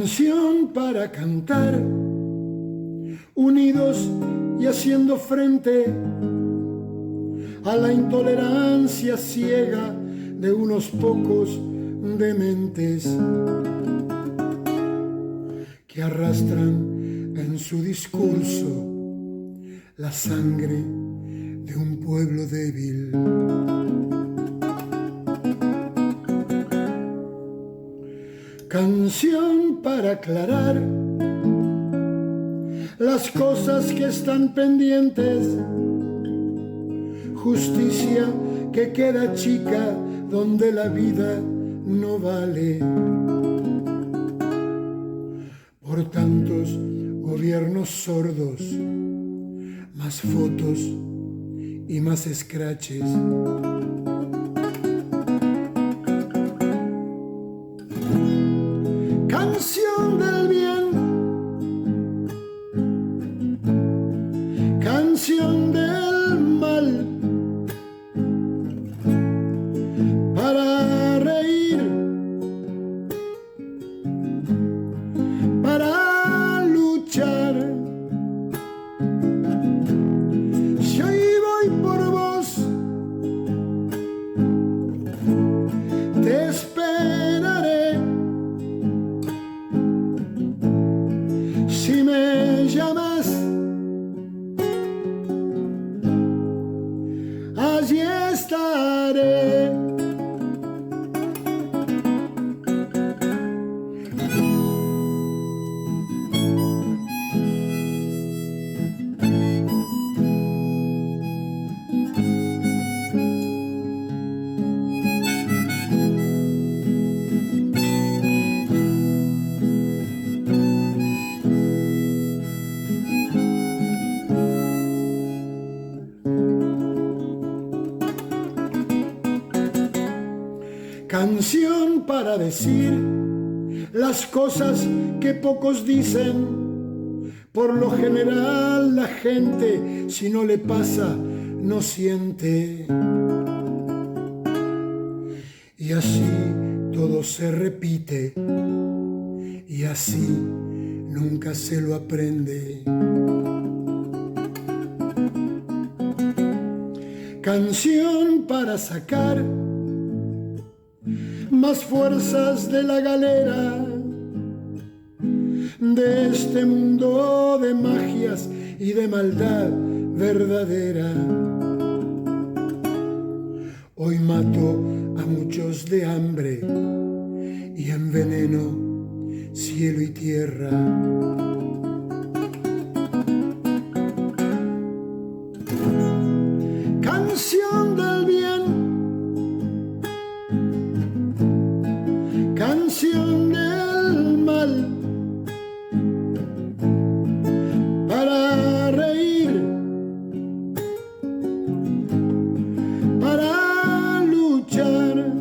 Canción para cantar, unidos y haciendo frente a la intolerancia ciega de unos pocos dementes que arrastran en su discurso la sangre de un pueblo débil. Canción para aclarar las cosas que están pendientes, justicia que queda chica donde la vida no vale. Por tantos gobiernos sordos, más fotos y más escraches. Canción del bien, canción del mal, para reír, para luchar. Si hoy voy por vos, te esperaré. Si me llamas, allí estaré. Canción para decir las cosas que pocos dicen. Por lo general la gente, si no le pasa, no siente. Y así todo se repite, y así nunca se lo aprende. Canción para sacar más fuerzas de la galera, de este mundo de magias y de maldad verdadera. Hoy mato a muchos de hambre y enveneno cielo y tierra. Canción del bien, canción del mal, para reír, para luchar.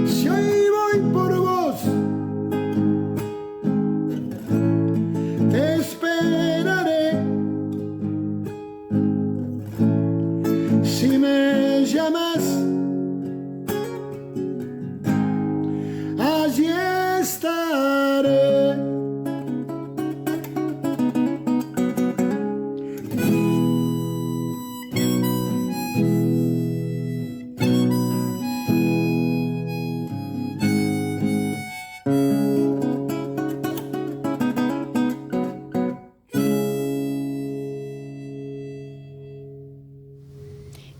Si hoy voy por vos, te esperaré. Si me llamas, allí estaré.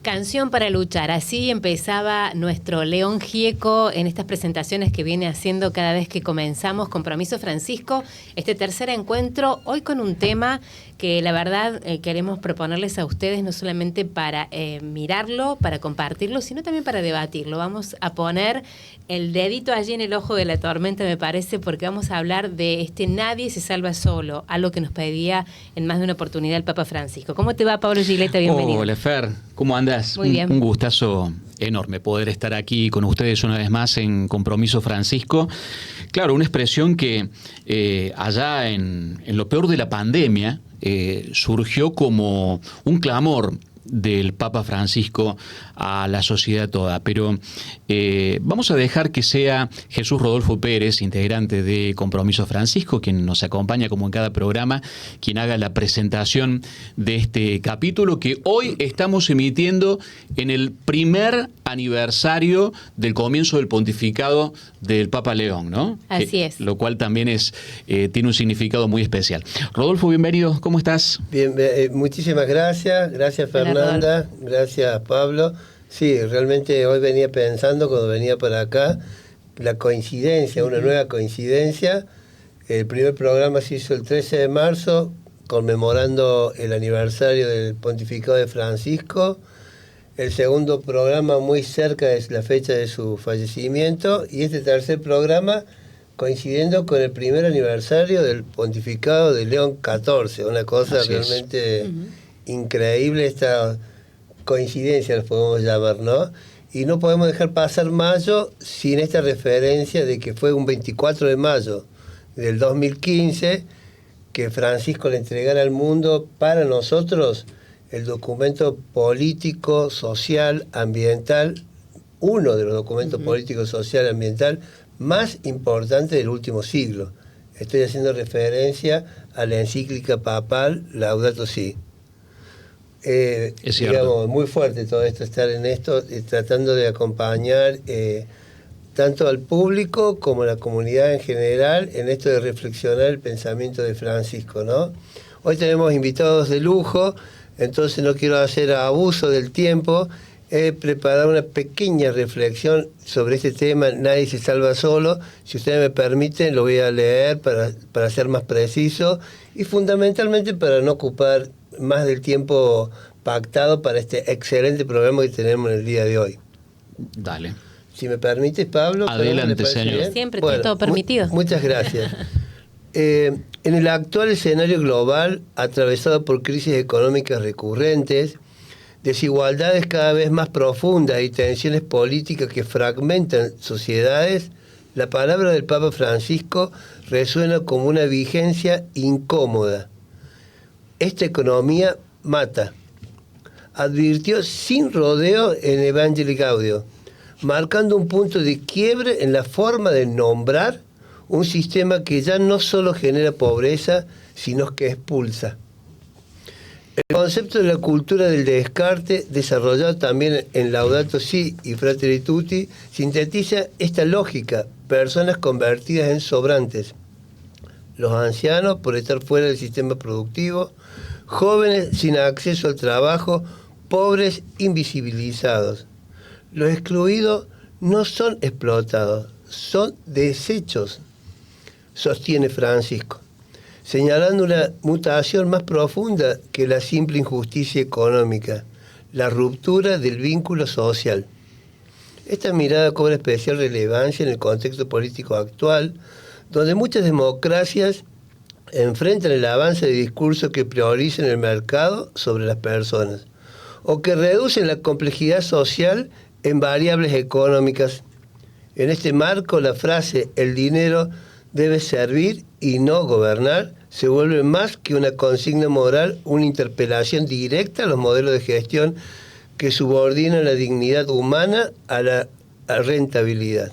Canción para luchar. Así empezaba nuestro León Gieco en estas presentaciones que viene haciendo cada vez que comenzamos Compromiso Francisco, este tercer encuentro, hoy con un tema que la verdad queremos proponerles a ustedes no solamente para mirarlo, para compartirlo, sino también para debatirlo. Vamos a poner el dedito allí en el ojo de la tormenta, me parece, porque vamos a hablar de nadie se salva solo, algo que nos pedía en más de una oportunidad el Papa Francisco. ¿Cómo te va, Pablo Gileta? Bienvenido. Hola, Fer. ¿Cómo andas? Muy bien. Un gustazo enorme poder estar aquí con ustedes una vez más en Compromiso Francisco. Claro, una expresión que allá en lo peor de la pandemia surgió como un clamor del Papa Francisco a la sociedad toda, pero vamos a dejar que sea Jesús Rodolfo Pérez, integrante de Compromiso Francisco, quien nos acompaña como en cada programa, quien haga la presentación de este capítulo que hoy estamos emitiendo en el primer aniversario del comienzo del pontificado del Papa León, ¿no? Así es. Lo cual también tiene un significado muy especial. Rodolfo, bienvenido, ¿cómo estás? Bien, muchísimas gracias Fernanda, gracias Pablo. Sí, realmente hoy venía pensando, cuando venía para acá, la coincidencia, una nueva coincidencia. El primer programa se hizo el 13 de marzo, conmemorando el aniversario del pontificado de Francisco. El segundo programa muy cerca de la fecha de su fallecimiento, y este tercer programa coincidiendo con el primer aniversario del pontificado de León XIV. Una cosa Así realmente increíble, esta coincidencia la podemos llamar, ¿no? Y no podemos dejar pasar mayo sin esta referencia de que fue un 24 de mayo del 2015 que Francisco le entregara al mundo, para nosotros, el documento político, social, ambiental, uno de los documentos políticos, social, ambiental más importante del último siglo. Estoy haciendo referencia a la encíclica papal Laudato Si. Es cierto. Digamos, muy fuerte todo esto, estar en esto, tratando de acompañar tanto al público como a la comunidad en general en esto de reflexionar el pensamiento de Francisco, ¿no? Hoy tenemos invitados de lujo, entonces no quiero hacer abuso del tiempo. He preparado una pequeña reflexión sobre este tema, Nadie se salva solo. Si ustedes me permiten, lo voy a leer para ser más preciso y fundamentalmente para no ocupar más del tiempo pactado para este excelente programa que tenemos en el día de hoy. Dale. Si me permites, Pablo. Adelante, señor. Bien? Siempre tiene todo permitido. Muchas gracias. En el actual escenario global, atravesado por crisis económicas recurrentes, desigualdades cada vez más profundas y tensiones políticas que fragmentan sociedades, la palabra del Papa Francisco resuena como una vigencia incómoda. Esta economía mata. Advirtió sin rodeo en Evangelii Gaudium, marcando un punto de quiebre en la forma de nombrar un sistema que ya no solo genera pobreza, sino que expulsa. El concepto de la cultura del descarte, desarrollado también en Laudato Si y Fratelli Tutti, sintetiza esta lógica: personas convertidas en sobrantes. Los ancianos por estar fuera del sistema productivo, jóvenes sin acceso al trabajo, pobres invisibilizados. Los excluidos no son explotados, son desechos, sostiene Francisco, señalando una mutación más profunda que la simple injusticia económica, la ruptura del vínculo social. Esta mirada cobra especial relevancia en el contexto político actual, donde muchas democracias enfrentan el avance de discursos que priorizan el mercado sobre las personas, o que reducen la complejidad social en variables económicas. En este marco, la frase «el dinero debe servir y no gobernar» se vuelve más que una consigna moral, una interpelación directa a los modelos de gestión que subordinan la dignidad humana a la rentabilidad.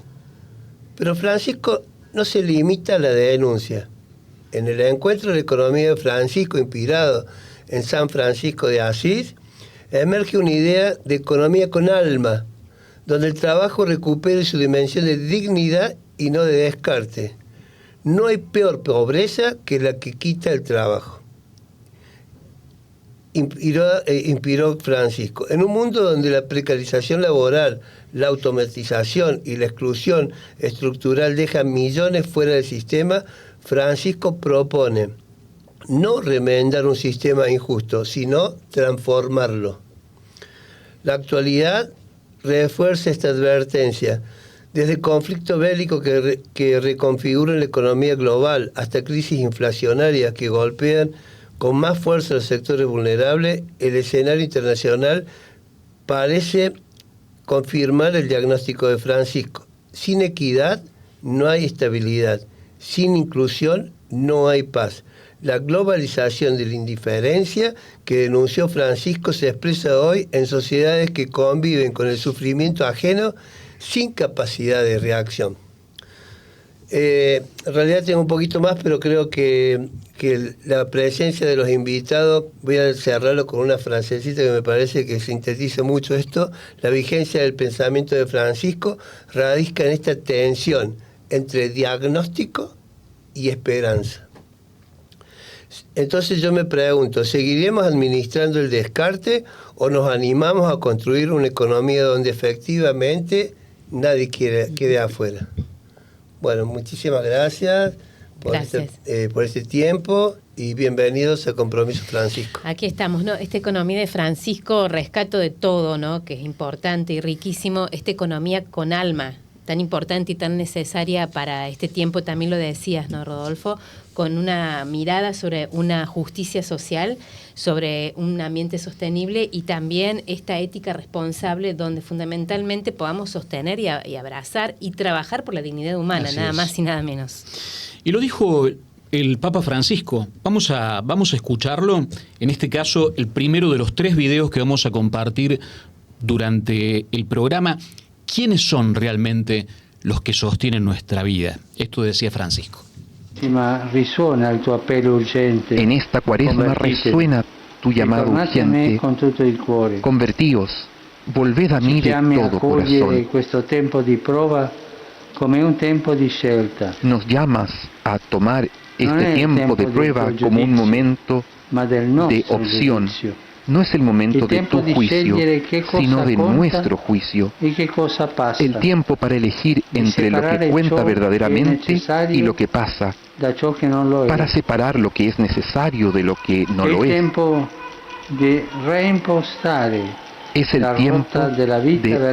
Pero Francisco no se limita a la denuncia. En el encuentro de la economía de Francisco, inspirado en San Francisco de Asís, emerge una idea de economía con alma, donde el trabajo recupere su dimensión de dignidad y no de descarte. No hay peor pobreza que la que quita el trabajo. Inspiró Francisco. En un mundo donde la precarización laboral, la automatización y la exclusión estructural dejan millones fuera del sistema, Francisco propone no remendar un sistema injusto, sino transformarlo. La actualidad refuerza esta advertencia. Desde el conflicto bélico que reconfigura la economía global hasta crisis inflacionarias que golpean con más fuerza a los sectores vulnerables, el escenario internacional parece confirmar el diagnóstico de Francisco. Sin equidad no hay estabilidad, sin inclusión no hay paz. La globalización de la indiferencia que denunció Francisco se expresa hoy en sociedades que conviven con el sufrimiento ajeno sin capacidad de reacción. En realidad tengo un poquito más, pero creo que la presencia de los invitados, voy a cerrarlo con una frasecita que me parece que sintetiza mucho esto. La vigencia del pensamiento de Francisco radica en esta tensión entre diagnóstico y esperanza. Entonces yo me pregunto, ¿seguiremos administrando el descarte o nos animamos a construir una economía donde efectivamente nadie quede afuera? Bueno, muchísimas gracias por este tiempo y bienvenidos a Compromiso Francisco. Aquí estamos, ¿no? Esta economía de Francisco, rescato de todo, ¿no? Que es importante y riquísimo, esta economía con alma, tan importante y tan necesaria para este tiempo, también lo decías, ¿no, Rodolfo? Con una mirada sobre una justicia social, sobre un ambiente sostenible y también esta ética responsable donde fundamentalmente podamos sostener y abrazar y trabajar por la dignidad humana, nada más y nada menos. Y lo dijo el Papa Francisco. Vamos a escucharlo. En este caso, el primero de los 3 videos que vamos a compartir durante el programa. ¿Quiénes son realmente los que sostienen nuestra vida? Esto decía Francisco. En esta cuaresma resuena tu llamado urgente. Convertíos, volved a mí de todo corazón. Nos llamas a tomar este tiempo de prueba como un momento de opción. No es el momento de tu juicio, sino de nuestro juicio. El tiempo para elegir entre lo que cuenta verdaderamente y lo que pasa, para separar lo que es necesario de lo que no lo es. Es el tiempo de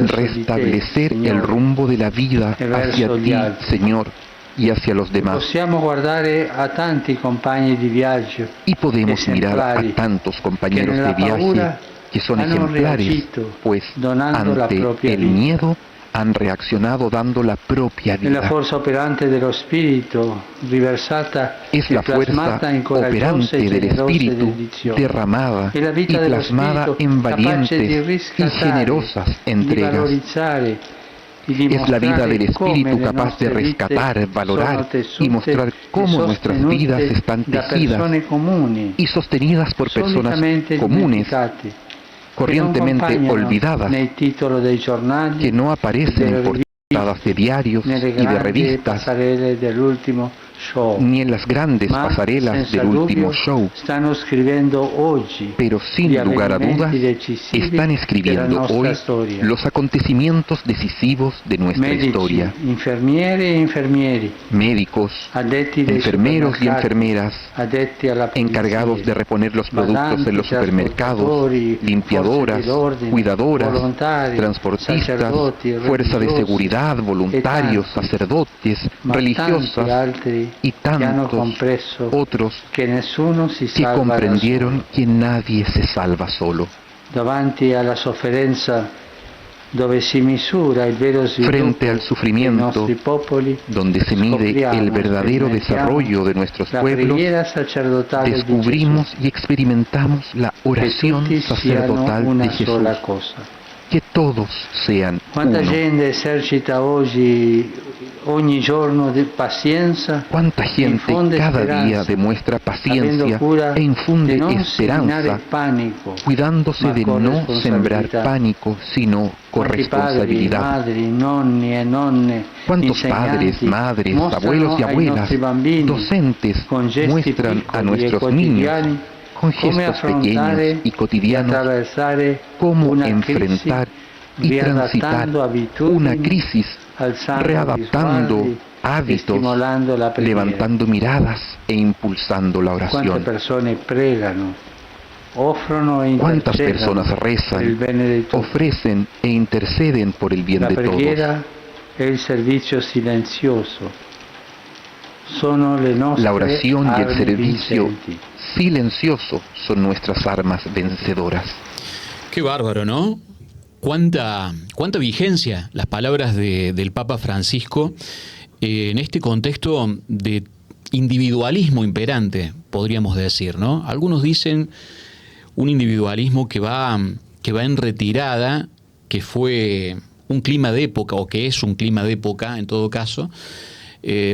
restablecer el rumbo de la vida hacia ti, Señor, y hacia los demás. Y podemos mirar a tantos compañeros de viaje que son ejemplares, pues ante el miedo han reaccionado dando la propia vida. Es la fuerza operante del Espíritu derramada y plasmada en valientes y generosas entregas. Es la vida del Espíritu capaz de rescatar, valorar y mostrar cómo nuestras vidas están tejidas y sostenidas por personas comunes, corrientemente olvidadas, que no aparecen en portadas de diarios y de revistas, ni en las grandes pasarelas del último show, pero sin lugar a dudas están escribiendo hoy los acontecimientos decisivos de nuestra historia. Médicos, enfermeros y enfermeras, encargados de reponer los productos en los supermercados, limpiadoras, cuidadoras, transportistas, fuerza de seguridad, voluntarios, sacerdotes, religiosas y tantos otros que comprendieron que nadie se salva solo. Frente al sufrimiento, donde se mide el verdadero desarrollo de nuestros pueblos, descubrimos y experimentamos la oración sacerdotal de Jesús. Que todos sean uno. ¿Cuánta gente cada día demuestra paciencia e infunde esperanza, cuidándose de no sembrar pánico, sino corresponsabilidad? ¿Cuántos padres, madres, abuelos y abuelas, docentes muestran a nuestros niños con gestos pequeños y cotidianos cómo enfrentar y transitar una crisis, readaptando hábitos, levantando miradas e impulsando la oración? ¿Cuántas personas rezan, ofrecen e interceden por el bien de todos? La oración y el servicio silencioso son nuestras armas vencedoras. Qué bárbaro, ¿no? Cuánta vigencia las palabras del Papa Francisco en este contexto de individualismo imperante, podríamos decir, ¿no? Algunos dicen un individualismo que va en retirada, que fue un clima de época, o que es un clima de época, en todo caso.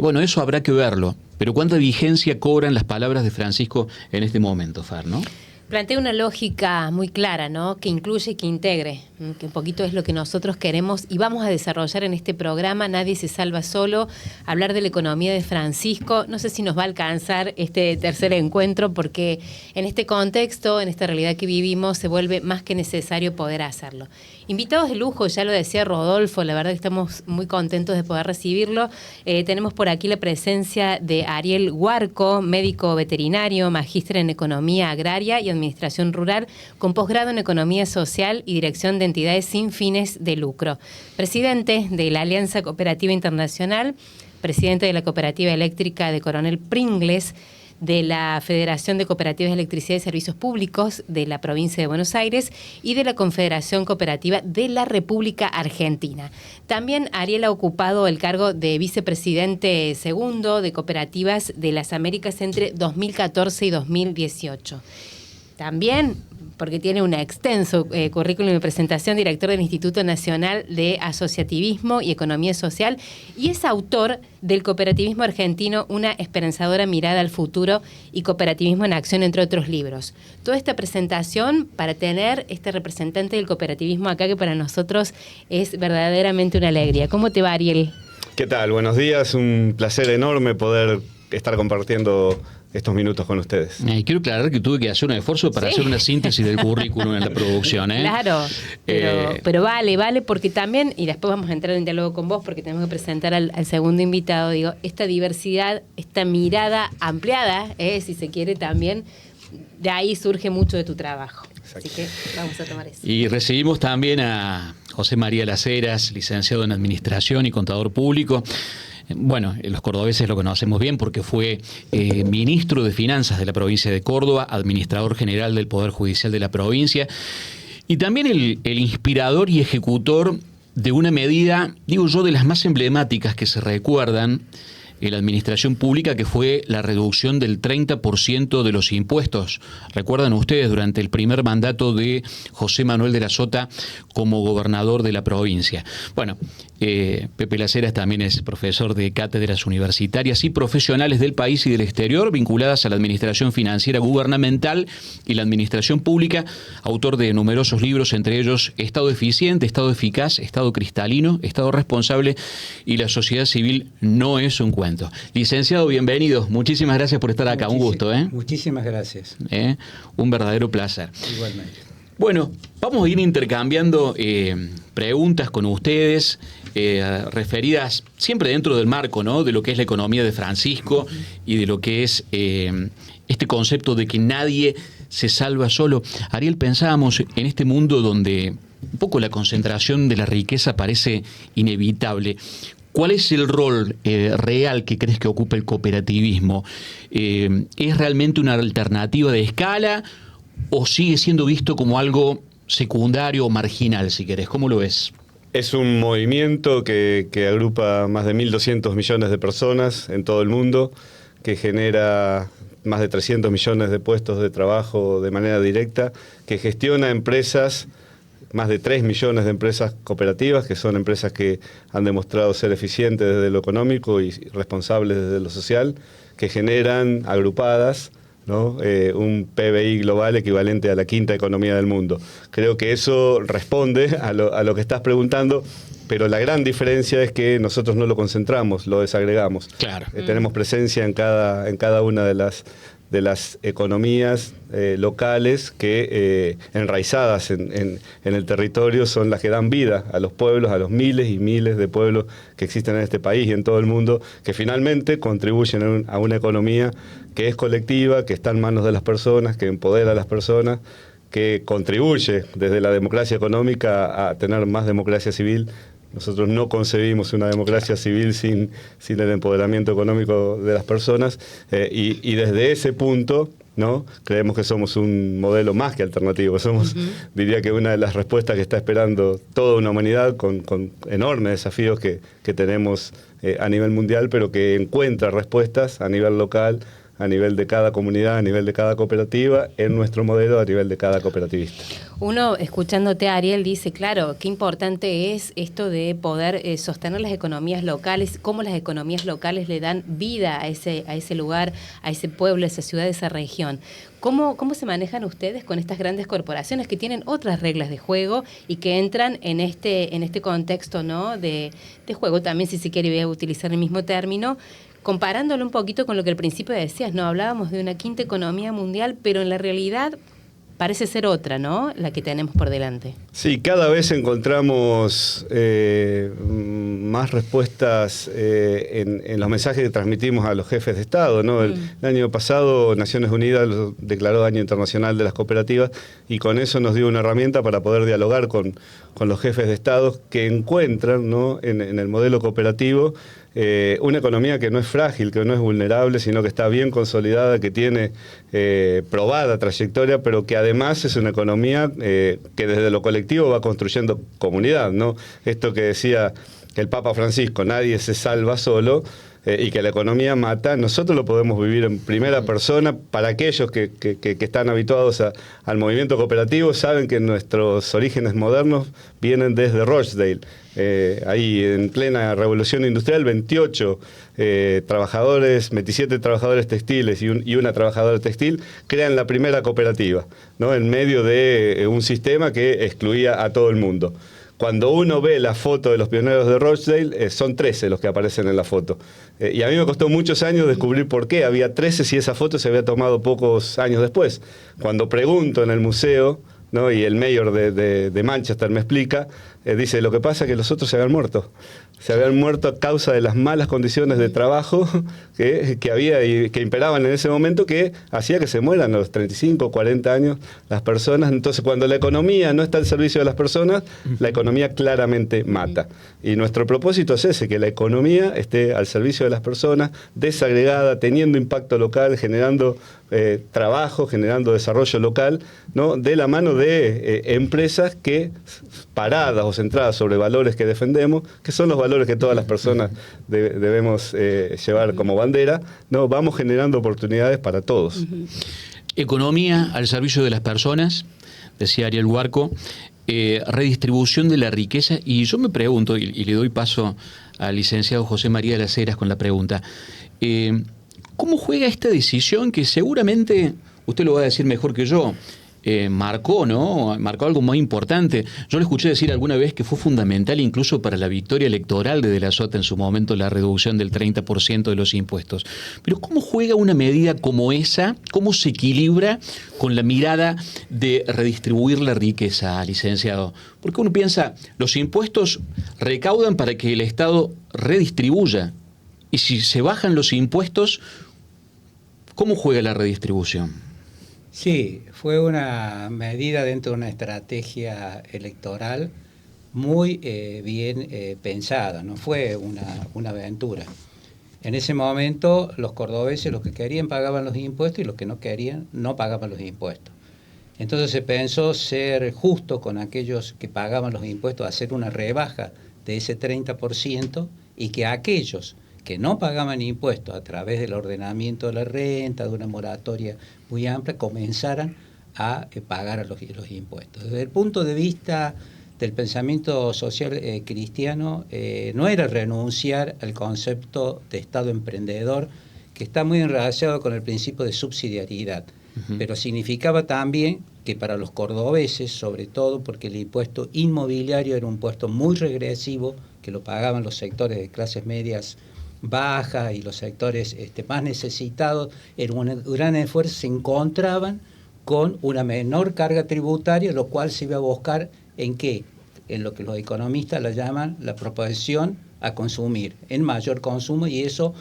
Bueno, eso habrá que verlo. Pero ¿cuánta vigencia cobran las palabras de Francisco en este momento, Fer, no? Plantea una lógica muy clara, ¿no? Que incluye y que integre, que un poquito es lo que nosotros queremos y vamos a desarrollar en este programa. Nadie se salva solo. Hablar de la economía de Francisco, no sé si nos va a alcanzar este tercer encuentro, porque en este contexto, en esta realidad que vivimos, se vuelve más que necesario poder hacerlo. Invitados de lujo, ya lo decía Rodolfo, la verdad que estamos muy contentos de poder recibirlo. Tenemos por aquí la presencia de Ariel Huarco, médico veterinario, magíster en Economía Agraria y Administración Rural, con posgrado en Economía Social y Dirección de Entidades sin fines de lucro. Presidente de la Alianza Cooperativa Internacional, presidente de la Cooperativa Eléctrica de Coronel Pringles, de la Federación de Cooperativas de Electricidad y Servicios Públicos de la provincia de Buenos Aires y de la Confederación Cooperativa de la República Argentina. También Ariel ha ocupado el cargo de vicepresidente segundo de Cooperativas de las Américas entre 2014 y 2018. También, porque tiene un extenso currículum de presentación, director del Instituto Nacional de Asociativismo y Economía Social, y es autor del Cooperativismo Argentino, una esperanzadora mirada al futuro y Cooperativismo en Acción, entre otros libros. Toda esta presentación para tener este representante del cooperativismo acá, que para nosotros es verdaderamente una alegría. ¿Cómo te va, Ariel? ¿Qué tal? Buenos días, un placer enorme poder estar compartiendo estos minutos con ustedes. Quiero aclarar que tuve que hacer un esfuerzo para hacer una síntesis del currículum en la producción. Claro, pero vale, porque también, y después vamos a entrar en diálogo con vos, porque tenemos que presentar al segundo invitado, digo, esta diversidad, esta mirada ampliada, si se quiere también, de ahí surge mucho de tu trabajo. Exacto. Así que vamos a tomar eso. Y recibimos también a José María Las Heras, licenciado en Administración y Contador Público. Bueno, los cordobeses lo conocemos bien porque fue ministro de Finanzas de la provincia de Córdoba, administrador general del Poder Judicial de la provincia y también el inspirador y ejecutor de una medida, digo yo, de las más emblemáticas que se recuerdan en la administración pública, que fue la reducción del 30% de los impuestos. Recuerdan ustedes, durante el primer mandato de José Manuel de la Sota como gobernador de la provincia. Bueno, Pepe Las Heras también es profesor de cátedras universitarias y profesionales del país y del exterior vinculadas a la administración financiera gubernamental y la administración pública, autor de numerosos libros, entre ellos Estado Eficiente, Estado Eficaz, Estado Cristalino, Estado Responsable y La Sociedad Civil no es un cuento. Licenciado, bienvenido. Muchísimas gracias por estar acá. Un gusto. Muchísimas gracias. Un verdadero placer. Igualmente. Bueno, vamos a ir intercambiando preguntas con ustedes, referidas siempre dentro del marco, ¿no?, de lo que es la economía de Francisco y de lo que es este concepto de que nadie se salva solo. Ariel, pensábamos en este mundo donde un poco la concentración de la riqueza parece inevitable. ¿Cuál es el rol real que crees que ocupa el cooperativismo? ¿Es realmente una alternativa de escala o sigue siendo visto como algo secundario o marginal, si querés? ¿Cómo lo ves? Es un movimiento que agrupa más de 1.200 millones de personas en todo el mundo, que genera más de 300 millones de puestos de trabajo de manera directa, que gestiona empresas, más de 3 millones de empresas cooperativas, que son empresas que han demostrado ser eficientes desde lo económico y responsables desde lo social, que generan agrupadas, ¿no?, un PBI global equivalente a la quinta economía del mundo. Creo que eso responde a lo que estás preguntando, pero la gran diferencia es que nosotros no lo concentramos, lo desagregamos. Claro. Tenemos presencia en cada una de las economías locales que, enraizadas en el territorio, son las que dan vida a los pueblos, a los miles y miles de pueblos que existen en este país y en todo el mundo, que finalmente contribuyen a una economía que es colectiva, que está en manos de las personas, que empodera a las personas, que contribuye desde la democracia económica a tener más democracia civil. Nosotros no concebimos una democracia civil sin el empoderamiento económico de las personas, y desde ese punto ¿no? Creemos que somos un modelo más que alternativo. Somos, diría que una de las respuestas que está esperando toda una humanidad con enormes desafíos que tenemos a nivel mundial, pero que encuentra respuestas a nivel local, a nivel de cada comunidad, a nivel de cada cooperativa, en nuestro modelo a nivel de cada cooperativista. Uno, escuchándote, Ariel, dice, claro, qué importante es esto de poder sostener las economías locales, cómo las economías locales le dan vida a ese lugar, a ese pueblo, a esa ciudad, a esa región. ¿Cómo se manejan ustedes con estas grandes corporaciones que tienen otras reglas de juego y que entran en este contexto, ¿no?, de juego? También, si se quiere, voy a utilizar el mismo término, comparándolo un poquito con lo que al principio decías, ¿no? Hablábamos de una quinta economía mundial, pero en la realidad parece ser otra, ¿no?, la que tenemos por delante. Sí, cada vez encontramos más respuestas en los mensajes que transmitimos a los jefes de Estado, ¿no? El año pasado Naciones Unidas declaró Año Internacional de las Cooperativas y con eso nos dio una herramienta para poder dialogar con los jefes de Estado que encuentran, ¿no?, en el modelo cooperativo una economía que no es frágil, que no es vulnerable, sino que está bien consolidada, que tiene probada trayectoria, pero que además es una economía que desde lo colectivo va construyendo comunidad, ¿no? Esto que decía el Papa Francisco, nadie se salva solo, y que la economía mata, nosotros lo podemos vivir en primera persona. Para aquellos que están habituados al movimiento cooperativo, saben que nuestros orígenes modernos vienen desde Rochdale. Ahí en plena revolución industrial, 27 trabajadores textiles y una trabajadora textil crean la primera cooperativa, ¿no?, en medio de un sistema que excluía a todo el mundo. Cuando uno ve la foto de los pioneros de Rochdale, son 13 los que aparecen en la foto. Y a mí me costó muchos años descubrir por qué había 13 si esa foto se había tomado pocos años después. Cuando pregunto en el museo, ¿no?, y el mayor de Manchester me explica, dice, lo que pasa es que los otros se habían muerto. Se habían muerto a causa de las malas condiciones de trabajo que había y que imperaban en ese momento, que hacía que se mueran a los 35, 40 años las personas. Entonces, cuando la economía no está al servicio de las personas, la economía claramente mata. Y nuestro propósito es ese, que la economía esté al servicio de las personas, desagregada, teniendo impacto local, generando trabajo, generando desarrollo local, ¿no?, de la mano de empresas que, paradas o centradas sobre valores que defendemos, que son los valores que todas las personas debemos llevar como bandera, ¿no?, vamos generando oportunidades para todos. Economía al servicio de las personas, decía Ariel Huarco, redistribución de la riqueza, y yo me pregunto, y le doy paso al licenciado José María de las Heras con la pregunta, ¿cómo juega esta decisión que seguramente, usted lo va a decir mejor que yo, marcó, ¿no? Marcó algo muy importante? Yo le escuché decir alguna vez que fue fundamental incluso para la victoria electoral de la Sota en su momento, la reducción del 30% de los impuestos. Pero ¿cómo juega una medida como esa? ¿Cómo se equilibra con la mirada de redistribuir la riqueza, licenciado? Porque uno piensa, los impuestos recaudan para que el Estado redistribuya. Y si se bajan los impuestos, ¿cómo juega la redistribución? Sí, fue una medida dentro de una estrategia electoral muy bien pensada, no fue una aventura. En ese momento los cordobeses, los que querían pagaban los impuestos y los que no querían no pagaban los impuestos. Entonces se pensó ser justo con aquellos que pagaban los impuestos, hacer una rebaja de ese 30% y que aquellos que no pagaban impuestos a través del ordenamiento de la renta, de una moratoria muy amplia, comenzaran a pagar los impuestos. Desde el punto de vista del pensamiento social cristiano, no era renunciar al concepto de Estado emprendedor, que está muy enraizado con el principio de subsidiariedad, pero significaba también que para los cordobeses, sobre todo porque el impuesto inmobiliario era un impuesto muy regresivo, que lo pagaban los sectores de clases medias bajas y los sectores más necesitados, en un gran esfuerzo, se encontraban con una menor carga tributaria, lo cual se iba a buscar en qué, en lo que los economistas la llaman la propensión a consumir, en mayor consumo, y eso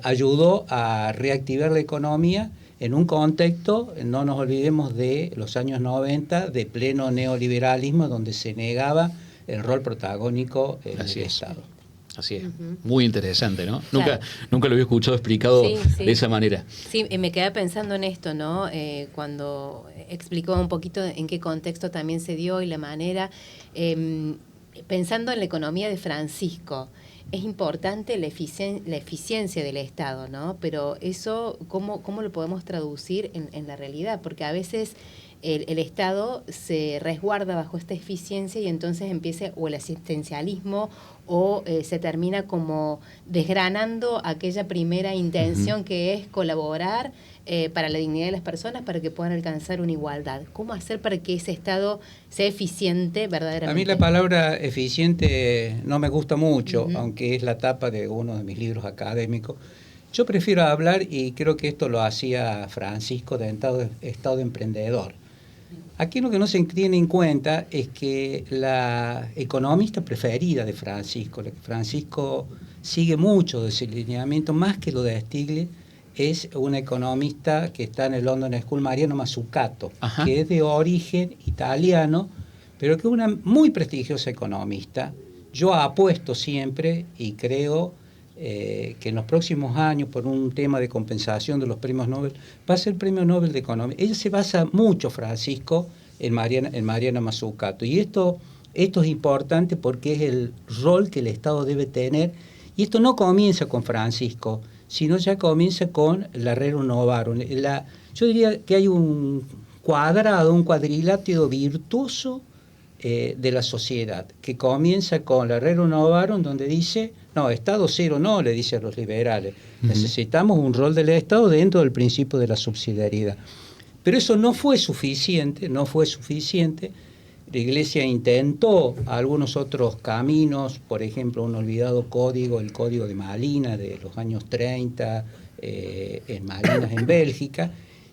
ayudó a reactivar la economía en un contexto, no nos olvidemos de los años 90, de pleno neoliberalismo, donde se negaba el rol protagónico del Estado. Así es, muy interesante, ¿no? Claro. Nunca lo había escuchado explicado de esa manera. Sí, me quedé pensando en esto, ¿no? Cuando explicó un poquito en qué contexto también se dio y la manera, pensando en la economía de Francisco, es importante la eficiencia del Estado, ¿no? Pero eso, ¿cómo lo podemos traducir en la realidad? Porque a veces el Estado se resguarda bajo esta eficiencia y entonces empieza o el asistencialismo o se termina como desgranando aquella primera intención que es colaborar para la dignidad de las personas para que puedan alcanzar una igualdad. ¿Cómo hacer para que ese Estado sea eficiente verdaderamente? A mí la palabra eficiente no me gusta mucho, aunque es la tapa de uno de mis libros académicos. Yo prefiero hablar, y creo que esto lo hacía Francisco, de estado de emprendedor. Aquí lo que no se tiene en cuenta es que la economista preferida de Francisco, la que Francisco sigue mucho de ese lineamiento, más que lo de Stiglitz, es una economista que está en el London School, Mariano Mazzucato, que es de origen italiano, pero que es una muy prestigiosa economista. Yo apuesto siempre y creo que en los próximos años, por un tema de compensación de los premios Nobel, va a ser el Premio Nobel de Economía. Ella se basa mucho, Francisco, en Mariano Mazzucato. Y esto es importante porque es el rol que el Estado debe tener. Y esto no comienza con Francisco, sino ya comienza con Larrero Novaron. Yo diría que hay un cuadrilátero virtuoso de la sociedad, que comienza con Larrero Novaron, donde dice, no, Estado cero no, le dice a los liberales, necesitamos un rol del Estado dentro del principio de la subsidiariedad. Pero eso no fue suficiente. La Iglesia intentó algunos otros caminos, por ejemplo, un olvidado código, el Código de Malines de los años 30, en Malines, en Bélgica,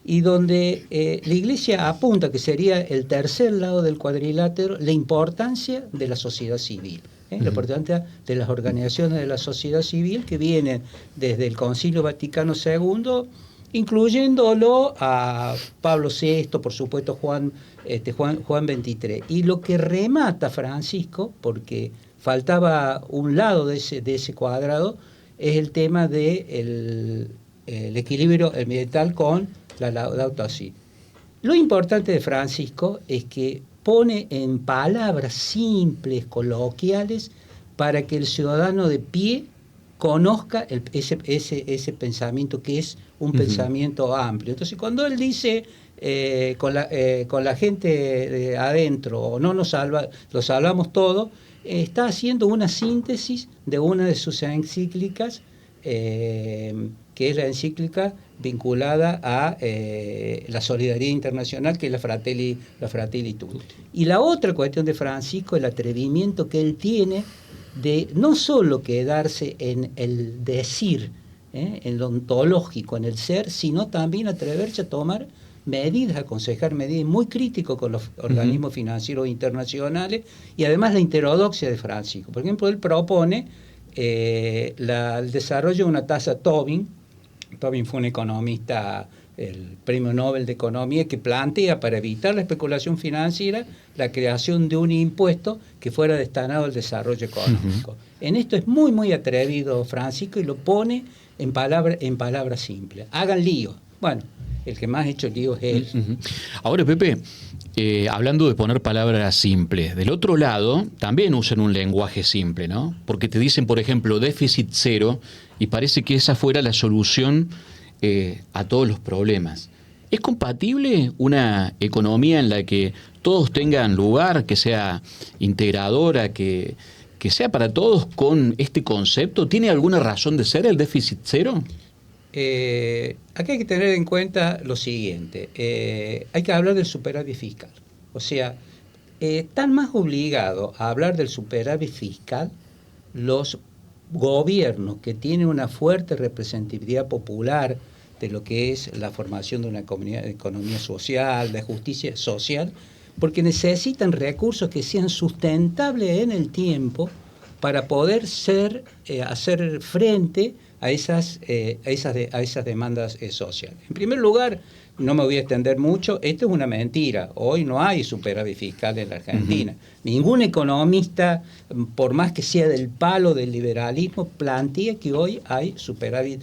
y donde la Iglesia apunta, que sería el tercer lado del cuadrilátero, la importancia de la sociedad civil, la importancia de las organizaciones de la sociedad civil que vienen desde el Concilio Vaticano II, incluyéndolo a Pablo VI, por supuesto Juan XXIII. Y lo que remata Francisco, porque faltaba un lado de ese cuadrado, es el tema del equilibrio ambiental con la Laudato Si. Lo importante de Francisco es que pone en palabras simples, coloquiales, para que el ciudadano de pie conozca ese pensamiento, que es un pensamiento amplio. Entonces, cuando él dice con la gente de adentro, o no nos salva, lo salvamos todo, está haciendo una síntesis de una de sus encíclicas, que es la encíclica vinculada a la solidaridad internacional, que es la Fratelli Tutti. Y la otra cuestión de Francisco, el atrevimiento que él tiene de no solo quedarse en el decir, en lo ontológico, en el ser, sino también atreverse a tomar medidas, aconsejar medidas, muy crítico con los organismos financieros internacionales, y además la heterodoxia de Francisco. Por ejemplo, él propone el desarrollo de una tasa Tobin. Tobin fue un economista, el Premio Nobel de Economía, que plantea, para evitar la especulación financiera, la creación de un impuesto que fuera destinado al desarrollo económico. En esto es muy, muy atrevido Francisco, y lo pone en palabras simples. Hagan lío. Bueno, el que más ha hecho lío es él. Ahora, Pepe, hablando de poner palabras simples, del otro lado también usan un lenguaje simple, ¿no? Porque te dicen, por ejemplo, déficit cero, y parece que esa fuera la solución a todos los problemas. ¿Es compatible una economía en la que todos tengan lugar, que sea integradora, que sea para todos, con este concepto? ¿Tiene alguna razón de ser el déficit cero? Aquí hay que tener en cuenta lo siguiente. Hay que hablar del superávit fiscal. O sea, están más obligados a hablar del superávit fiscal los gobiernos que tienen una fuerte representatividad popular de lo que es la formación de una economía social, de justicia social, porque necesitan recursos que sean sustentables en el tiempo para poder hacer frente a esas demandas sociales. En primer lugar, no me voy a extender mucho, esto es una mentira. Hoy no hay superávit fiscal en la Argentina. Ningún economista, por más que sea del palo del liberalismo, plantea que hoy hay superávit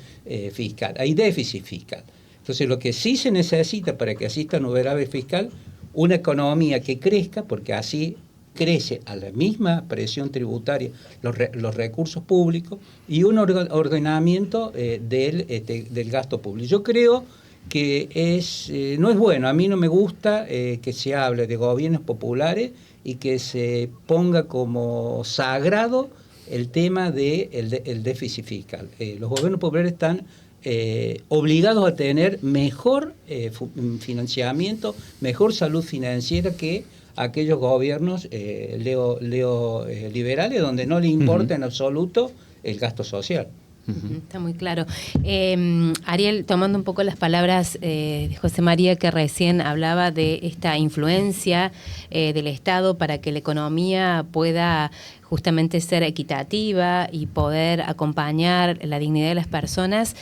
fiscal, hay déficit fiscal. Entonces, lo que sí se necesita para que exista un superávit fiscal, una economía que crezca, porque así crece a la misma presión tributaria los recursos públicos, y un ordenamiento del gasto público. Yo creo que no es bueno, a mí no me gusta que se hable de gobiernos populares y que se ponga como sagrado el tema del déficit fiscal. Los gobiernos populares están obligados a tener mejor financiamiento, mejor salud financiera que aquellos gobiernos liberales, donde no le importa en absoluto el gasto social. Está muy claro. Ariel, tomando un poco las palabras de José María, que recién hablaba de esta influencia del Estado para que la economía pueda justamente ser equitativa y poder acompañar la dignidad de las personas,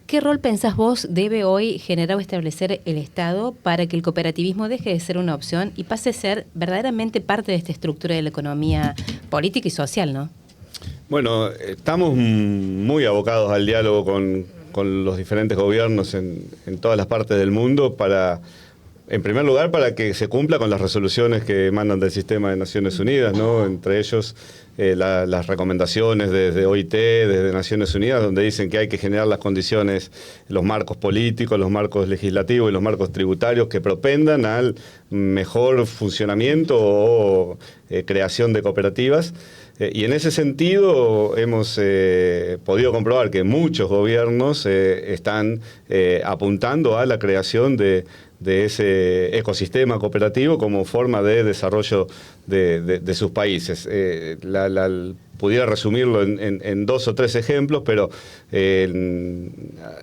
¿qué rol pensás vos debe hoy generar o establecer el Estado para que el cooperativismo deje de ser una opción y pase a ser verdaderamente parte de esta estructura de la economía política y social, ¿no? Bueno, estamos muy abocados al diálogo con los diferentes gobiernos en todas las partes del mundo en primer lugar, para que se cumpla con las resoluciones que emanan del sistema de Naciones Unidas, ¿no? Entre ellos las recomendaciones desde OIT, desde Naciones Unidas, donde dicen que hay que generar las condiciones, los marcos políticos, los marcos legislativos y los marcos tributarios que propendan al mejor funcionamiento o creación de cooperativas. Y en ese sentido hemos podido comprobar que muchos gobiernos están apuntando a la creación de ese ecosistema cooperativo como forma de desarrollo de sus países. Pudiera resumirlo en 2 o 3 ejemplos, pero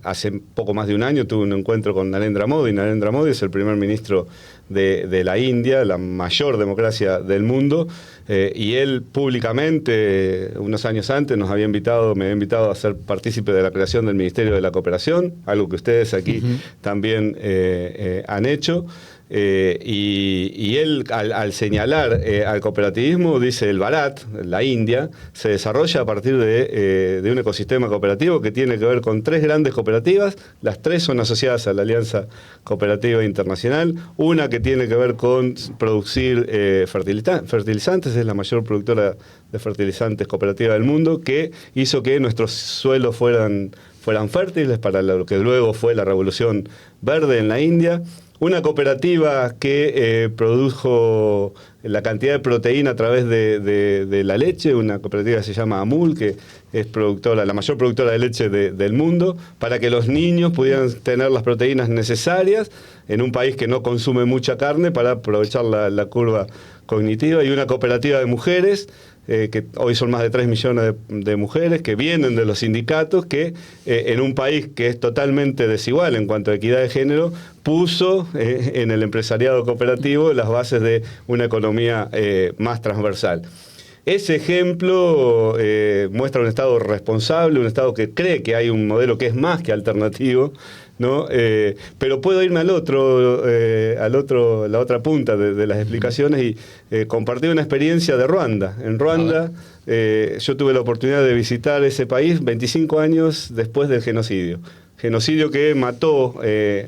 hace poco más de un año tuve un encuentro con Narendra Modi. Narendra Modi es el primer ministro de la India, la mayor democracia del mundo, y él públicamente, unos años antes, me había invitado a ser partícipe de la creación del Ministerio de la Cooperación, algo que ustedes aquí también han hecho. Y él, al señalar al cooperativismo, dice: el Bharat, la India, se desarrolla a partir de un ecosistema cooperativo que tiene que ver con 3 grandes cooperativas. Las 3 son asociadas a la Alianza Cooperativa Internacional. Una que tiene que ver con producir fertilizantes, es la mayor productora de fertilizantes cooperativa del mundo, que hizo que nuestros suelos fueran fértiles para lo que luego fue la Revolución Verde en la India. Una cooperativa que produjo la cantidad de proteína a través de la leche, una cooperativa que se llama Amul, que es la mayor productora de leche del mundo, para que los niños pudieran tener las proteínas necesarias en un país que no consume mucha carne para aprovechar la curva cognitiva. Y una cooperativa de mujeres, que hoy son más de 3 millones de mujeres que vienen de los sindicatos, que en un país que es totalmente desigual en cuanto a equidad de género, puso en el empresariado cooperativo las bases de una economía más transversal. Ese ejemplo muestra un Estado responsable, un Estado que cree que hay un modelo que es más que alternativo, ¿no? Pero puedo irme la otra punta de las explicaciones y compartir una experiencia de Ruanda. En Ruanda yo tuve la oportunidad de visitar ese país 25 años después del genocidio. Genocidio que mató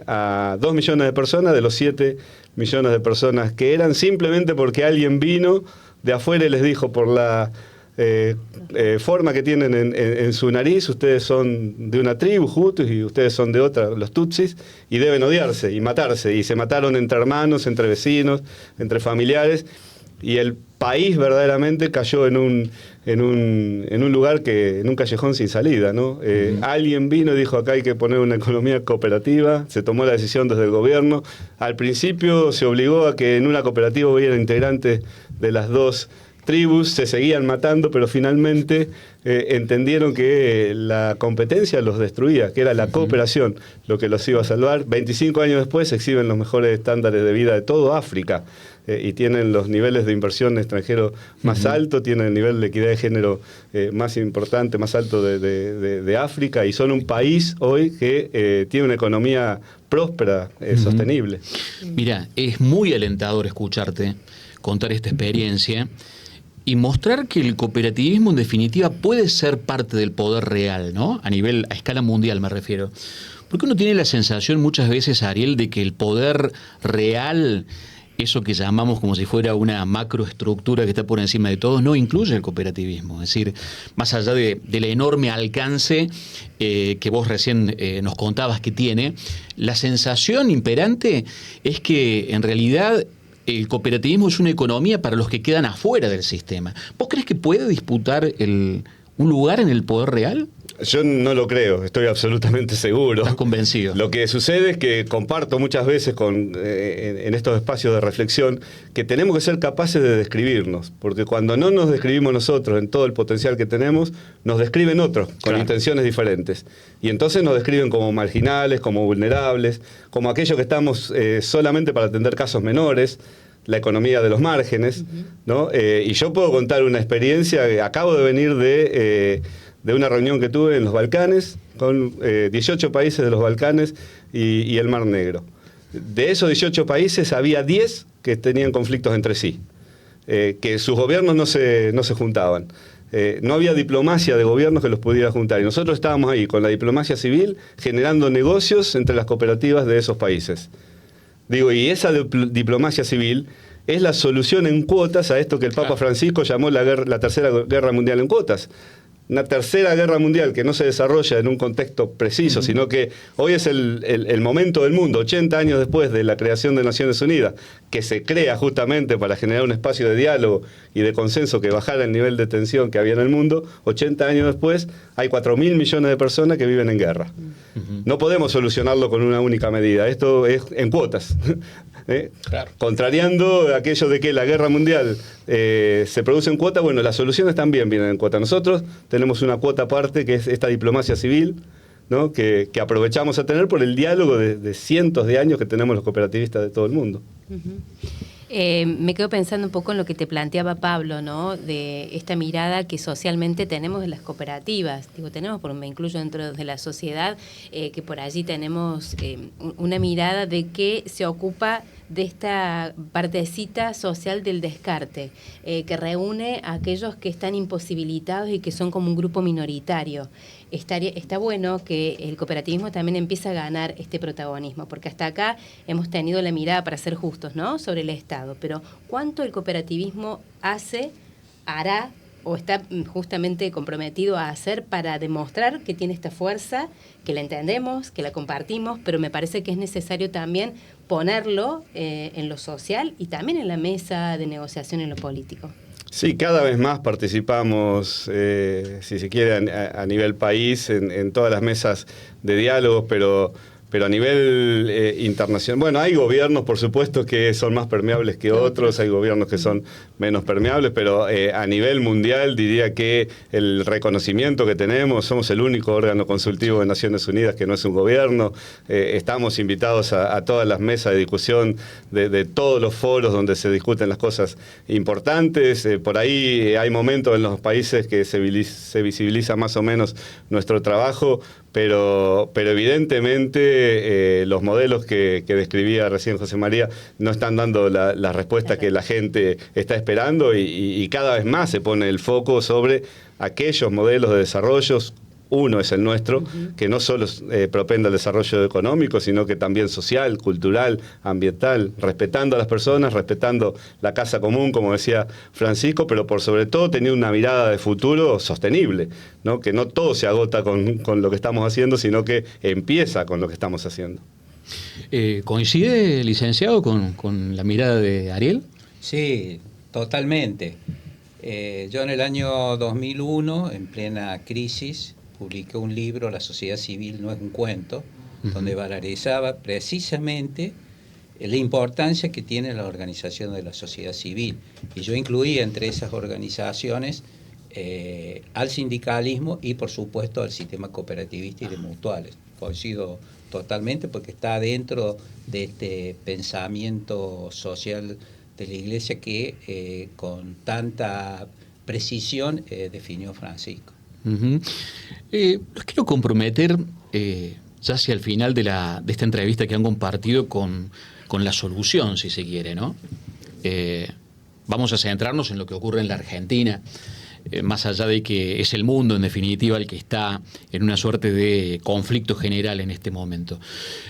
a 2 millones de personas de los 7 millones de personas que eran, simplemente porque alguien vino de afuera y les dijo: por la forma que tienen en su nariz, ustedes son de una tribu, Hutus, y ustedes son de otra, los Tutsis, y deben odiarse y matarse. Y se mataron entre hermanos, entre vecinos, entre familiares, y el país verdaderamente cayó en un lugar en un callejón sin salida, ¿no? Alguien vino y dijo: acá hay que poner una economía cooperativa. Se tomó la decisión desde el gobierno. Al principio se obligó a que en una cooperativa hubiera integrantes de las 2 tribus, se seguían matando, pero finalmente entendieron que la competencia los destruía, que era la cooperación lo que los iba a salvar. 25 años después se exhiben los mejores estándares de vida de todo África. y tienen los niveles de inversión extranjero más altos, tienen el nivel de equidad de género más importante, más alto de África, y son un país hoy que tiene una economía próspera, sostenible. Mira, es muy alentador escucharte contar esta experiencia y mostrar que el cooperativismo en definitiva puede ser parte del poder real, ¿no? A escala mundial me refiero. Porque uno tiene la sensación muchas veces, Ariel, de que el poder real, eso que llamamos como si fuera una macroestructura que está por encima de todos, no incluye el cooperativismo. Es decir, más allá del enorme alcance que vos recién nos contabas que tiene, la sensación imperante es que en realidad el cooperativismo es una economía para los que quedan afuera del sistema. ¿Vos crees que puede disputar un lugar en el poder real? Yo no lo creo, estoy absolutamente seguro. ¿Estás convencido? Lo que sucede es que comparto muchas veces en estos espacios de reflexión que tenemos que ser capaces de describirnos, porque cuando no nos describimos nosotros en todo el potencial que tenemos, nos describen otros con intenciones diferentes. Y entonces nos describen como marginales, como vulnerables, como aquellos que estamos solamente para atender casos menores, la economía de los márgenes, ¿no? Y yo puedo contar una experiencia, acabo de venir de una reunión que tuve en los Balcanes, con 18 países de los Balcanes y el Mar Negro. De esos 18 países había 10 que tenían conflictos entre sí, que sus gobiernos no se juntaban. No había diplomacia de gobiernos que los pudiera juntar. Y nosotros estábamos ahí con la diplomacia civil generando negocios entre las cooperativas de esos países. Digo, y esa diplomacia civil es la solución en cuotas a esto que el Papa Francisco llamó la Tercera Guerra Mundial en cuotas. Una tercera guerra mundial que no se desarrolla en un contexto preciso, sino que hoy es el momento del mundo, 80 años después de la creación de Naciones Unidas, que se crea justamente para generar un espacio de diálogo y de consenso que bajara el nivel de tensión que había en el mundo. 80 años después hay 4.000 millones de personas que viven en guerra. No podemos solucionarlo con una única medida, esto es en cuotas. Claro. Contrariando aquello de que la guerra mundial se produce en cuota, bueno, las soluciones también vienen en cuota. Nosotros tenemos una cuota aparte que es esta diplomacia civil, ¿no? que aprovechamos a tener por el diálogo de cientos de años que tenemos los cooperativistas de todo el mundo. Me quedo pensando un poco en lo que te planteaba Pablo, ¿no? De esta mirada que socialmente tenemos de las cooperativas. Digo, tenemos, porque me incluyo dentro de la sociedad, que por allí tenemos una mirada de que se ocupa de esta partecita social del descarte, que reúne a aquellos que están imposibilitados y que son como un grupo minoritario. Está bueno que el cooperativismo también empiece a ganar este protagonismo, porque hasta acá hemos tenido la mirada, para ser justos, ¿no?, sobre el Estado, pero ¿cuánto el cooperativismo hará o está justamente comprometido a hacer para demostrar que tiene esta fuerza, que la entendemos, que la compartimos, pero me parece que es necesario también ponerlo en lo social y también en la mesa de negociación en lo político? Sí, cada vez más participamos, si se quiere, a nivel país, en todas las mesas de diálogo, pero a nivel internacional. Bueno, hay gobiernos, por supuesto, que son más permeables que otros, hay gobiernos que son menos permeables, pero a nivel mundial diría que el reconocimiento que tenemos, somos el único órgano consultivo de Naciones Unidas que no es un gobierno, estamos invitados a todas las mesas de discusión de todos los foros donde se discuten las cosas importantes. Por ahí hay momentos en los países que se visibiliza más o menos nuestro trabajo, pero evidentemente los modelos que describía recién José María no están dando la respuesta que la gente está esperando y cada vez más se pone el foco sobre aquellos modelos de desarrollo. Uno es el nuestro, que no solo propende al desarrollo económico, sino que también social, cultural, ambiental, respetando a las personas, respetando la casa común, como decía Francisco, pero por sobre todo teniendo una mirada de futuro sostenible, ¿no? Que no todo se agota con lo que estamos haciendo, sino que empieza con lo que estamos haciendo. ¿Coincide, licenciado, con la mirada de Ariel? Sí, totalmente. Yo en el año 2001, en plena crisis, publiqué un libro, La sociedad civil no es un cuento, donde valorizaba precisamente la importancia que tiene la organización de la sociedad civil. Y yo incluía entre esas organizaciones al sindicalismo y, por supuesto, al sistema cooperativista y de mutuales. Coincido totalmente porque está dentro de este pensamiento social de la Iglesia que con tanta precisión definió Francisco. Los quiero comprometer ya hacia el final de esta entrevista que han compartido con la solución, si se quiere, ¿no? Vamos a centrarnos en lo que ocurre en la Argentina, más allá de que es el mundo, en definitiva, el que está en una suerte de conflicto general en este momento.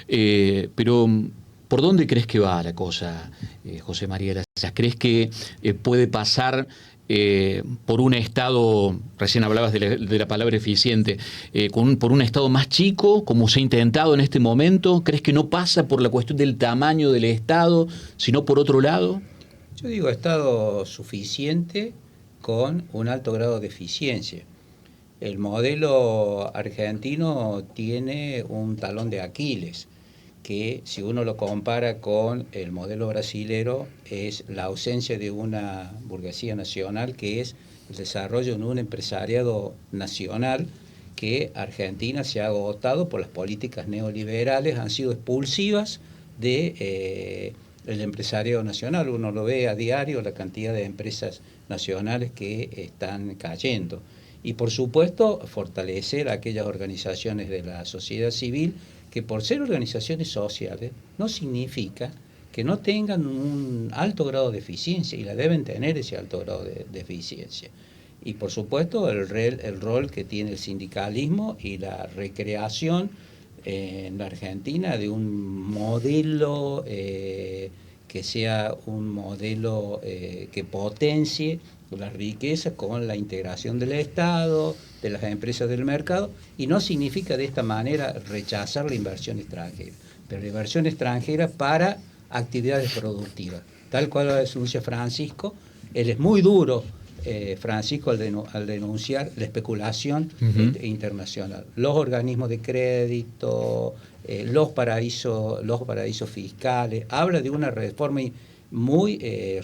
Pero, ¿por dónde crees que va la cosa, José María Gracias? ¿Crees que puede pasar por un Estado, recién hablabas de la palabra eficiente, por un Estado más chico, como se ha intentado en este momento? ¿Crees que no pasa por la cuestión del tamaño del Estado, sino por otro lado? Yo digo Estado suficiente con un alto grado de eficiencia. El modelo argentino tiene un talón de Aquiles, que si uno lo compara con el modelo brasilero, es la ausencia de una burguesía nacional, que es el desarrollo de un empresariado nacional, que Argentina se ha agotado por las políticas neoliberales, han sido expulsivas de el empresariado nacional. Uno lo ve a diario, la cantidad de empresas nacionales que están cayendo. Y por supuesto, fortalecer aquellas organizaciones de la sociedad civil que, por ser organizaciones sociales, no significa que no tengan un alto grado de eficiencia, y la deben tener ese alto grado de eficiencia. Y por supuesto el rol que tiene el sindicalismo y la recreación en la Argentina de un modelo que sea un modelo que potencie la riqueza con la integración del Estado, de las empresas del mercado, y no significa de esta manera rechazar la inversión extranjera, pero la inversión extranjera para actividades productivas, tal cual lo denuncia Francisco. Él es muy duro, Francisco, al denunciar la especulación internacional, los organismos de crédito, los paraísos fiscales. Habla de una reforma muy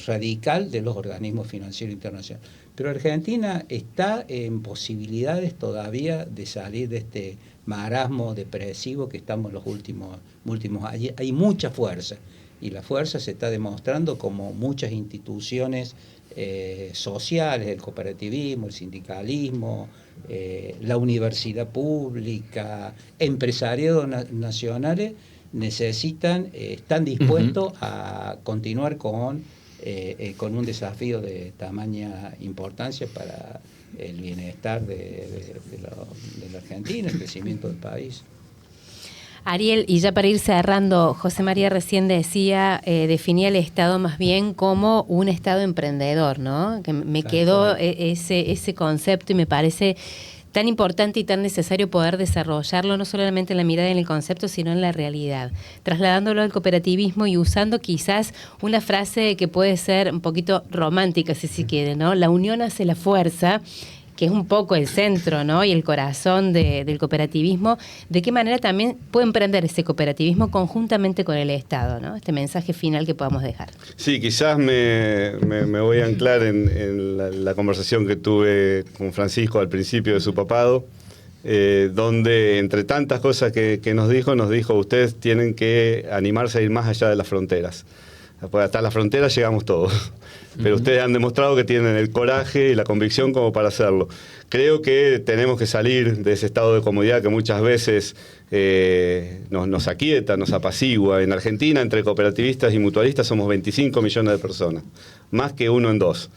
radical de los organismos financieros internacionales. Pero Argentina está en posibilidades todavía de salir de este marasmo depresivo que estamos los últimos años. Hay mucha fuerza, y la fuerza se está demostrando como muchas instituciones sociales, el cooperativismo, el sindicalismo, la universidad pública, empresariados nacionales están dispuestos a continuar con un desafío de tamaña importancia para el bienestar de la Argentina, el crecimiento del país. Ariel, y ya para ir cerrando, José María recién decía, definía el Estado más bien como un Estado emprendedor, ¿no? Que me quedó ese concepto, y me parece tan importante y tan necesario poder desarrollarlo, no solamente en la mirada y en el concepto, sino en la realidad, trasladándolo al cooperativismo y usando quizás una frase que puede ser un poquito romántica, si se quiere, ¿no? La unión hace la fuerza, que es un poco el centro, ¿no? Y el corazón del cooperativismo. ¿De qué manera también puede emprender ese cooperativismo conjuntamente con el Estado, ¿no? Este mensaje final que podamos dejar. Sí, quizás me voy a anclar en la conversación que tuve con Francisco al principio de su papado, donde entre tantas cosas que nos dijo, ustedes tienen que animarse a ir más allá de las fronteras. Hasta las fronteras llegamos todos. Pero ustedes han demostrado que tienen el coraje y la convicción como para hacerlo. Creo que tenemos que salir de ese estado de comodidad que muchas veces nos aquieta, nos apacigua. En Argentina, entre cooperativistas y mutualistas, somos 25 millones de personas, más que 1 en 2.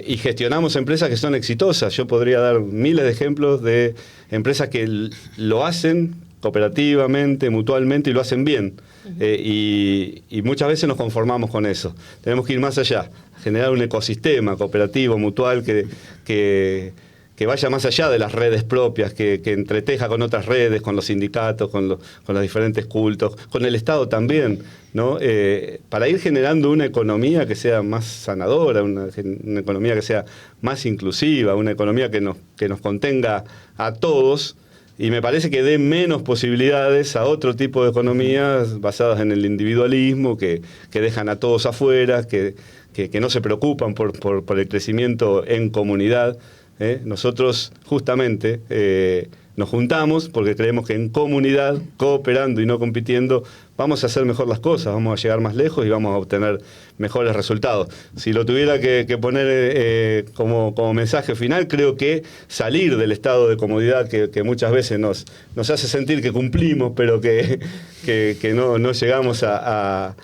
Y gestionamos empresas que son exitosas. Yo podría dar miles de ejemplos de empresas que lo hacen cooperativamente, mutualmente, y lo hacen bien. Y muchas veces nos conformamos con eso. Tenemos que ir más allá, generar un ecosistema cooperativo, mutual, que vaya más allá de las redes propias, que entreteja con otras redes, con los sindicatos, con los diferentes cultos, con el Estado también, ¿no? Para ir generando una economía que sea más sanadora, una economía que sea más inclusiva, una economía que nos contenga a todos. Y me parece que dé menos posibilidades a otro tipo de economías basadas en el individualismo, que dejan a todos afuera, que no se preocupan por el crecimiento en comunidad. Nosotros justamente nos juntamos porque creemos que en comunidad, cooperando y no compitiendo, vamos a hacer mejor las cosas, vamos a llegar más lejos y vamos a obtener mejores resultados. Si lo tuviera que poner como mensaje final, creo que salir del estado de comodidad que muchas veces nos hace sentir que cumplimos, pero que no llegamos a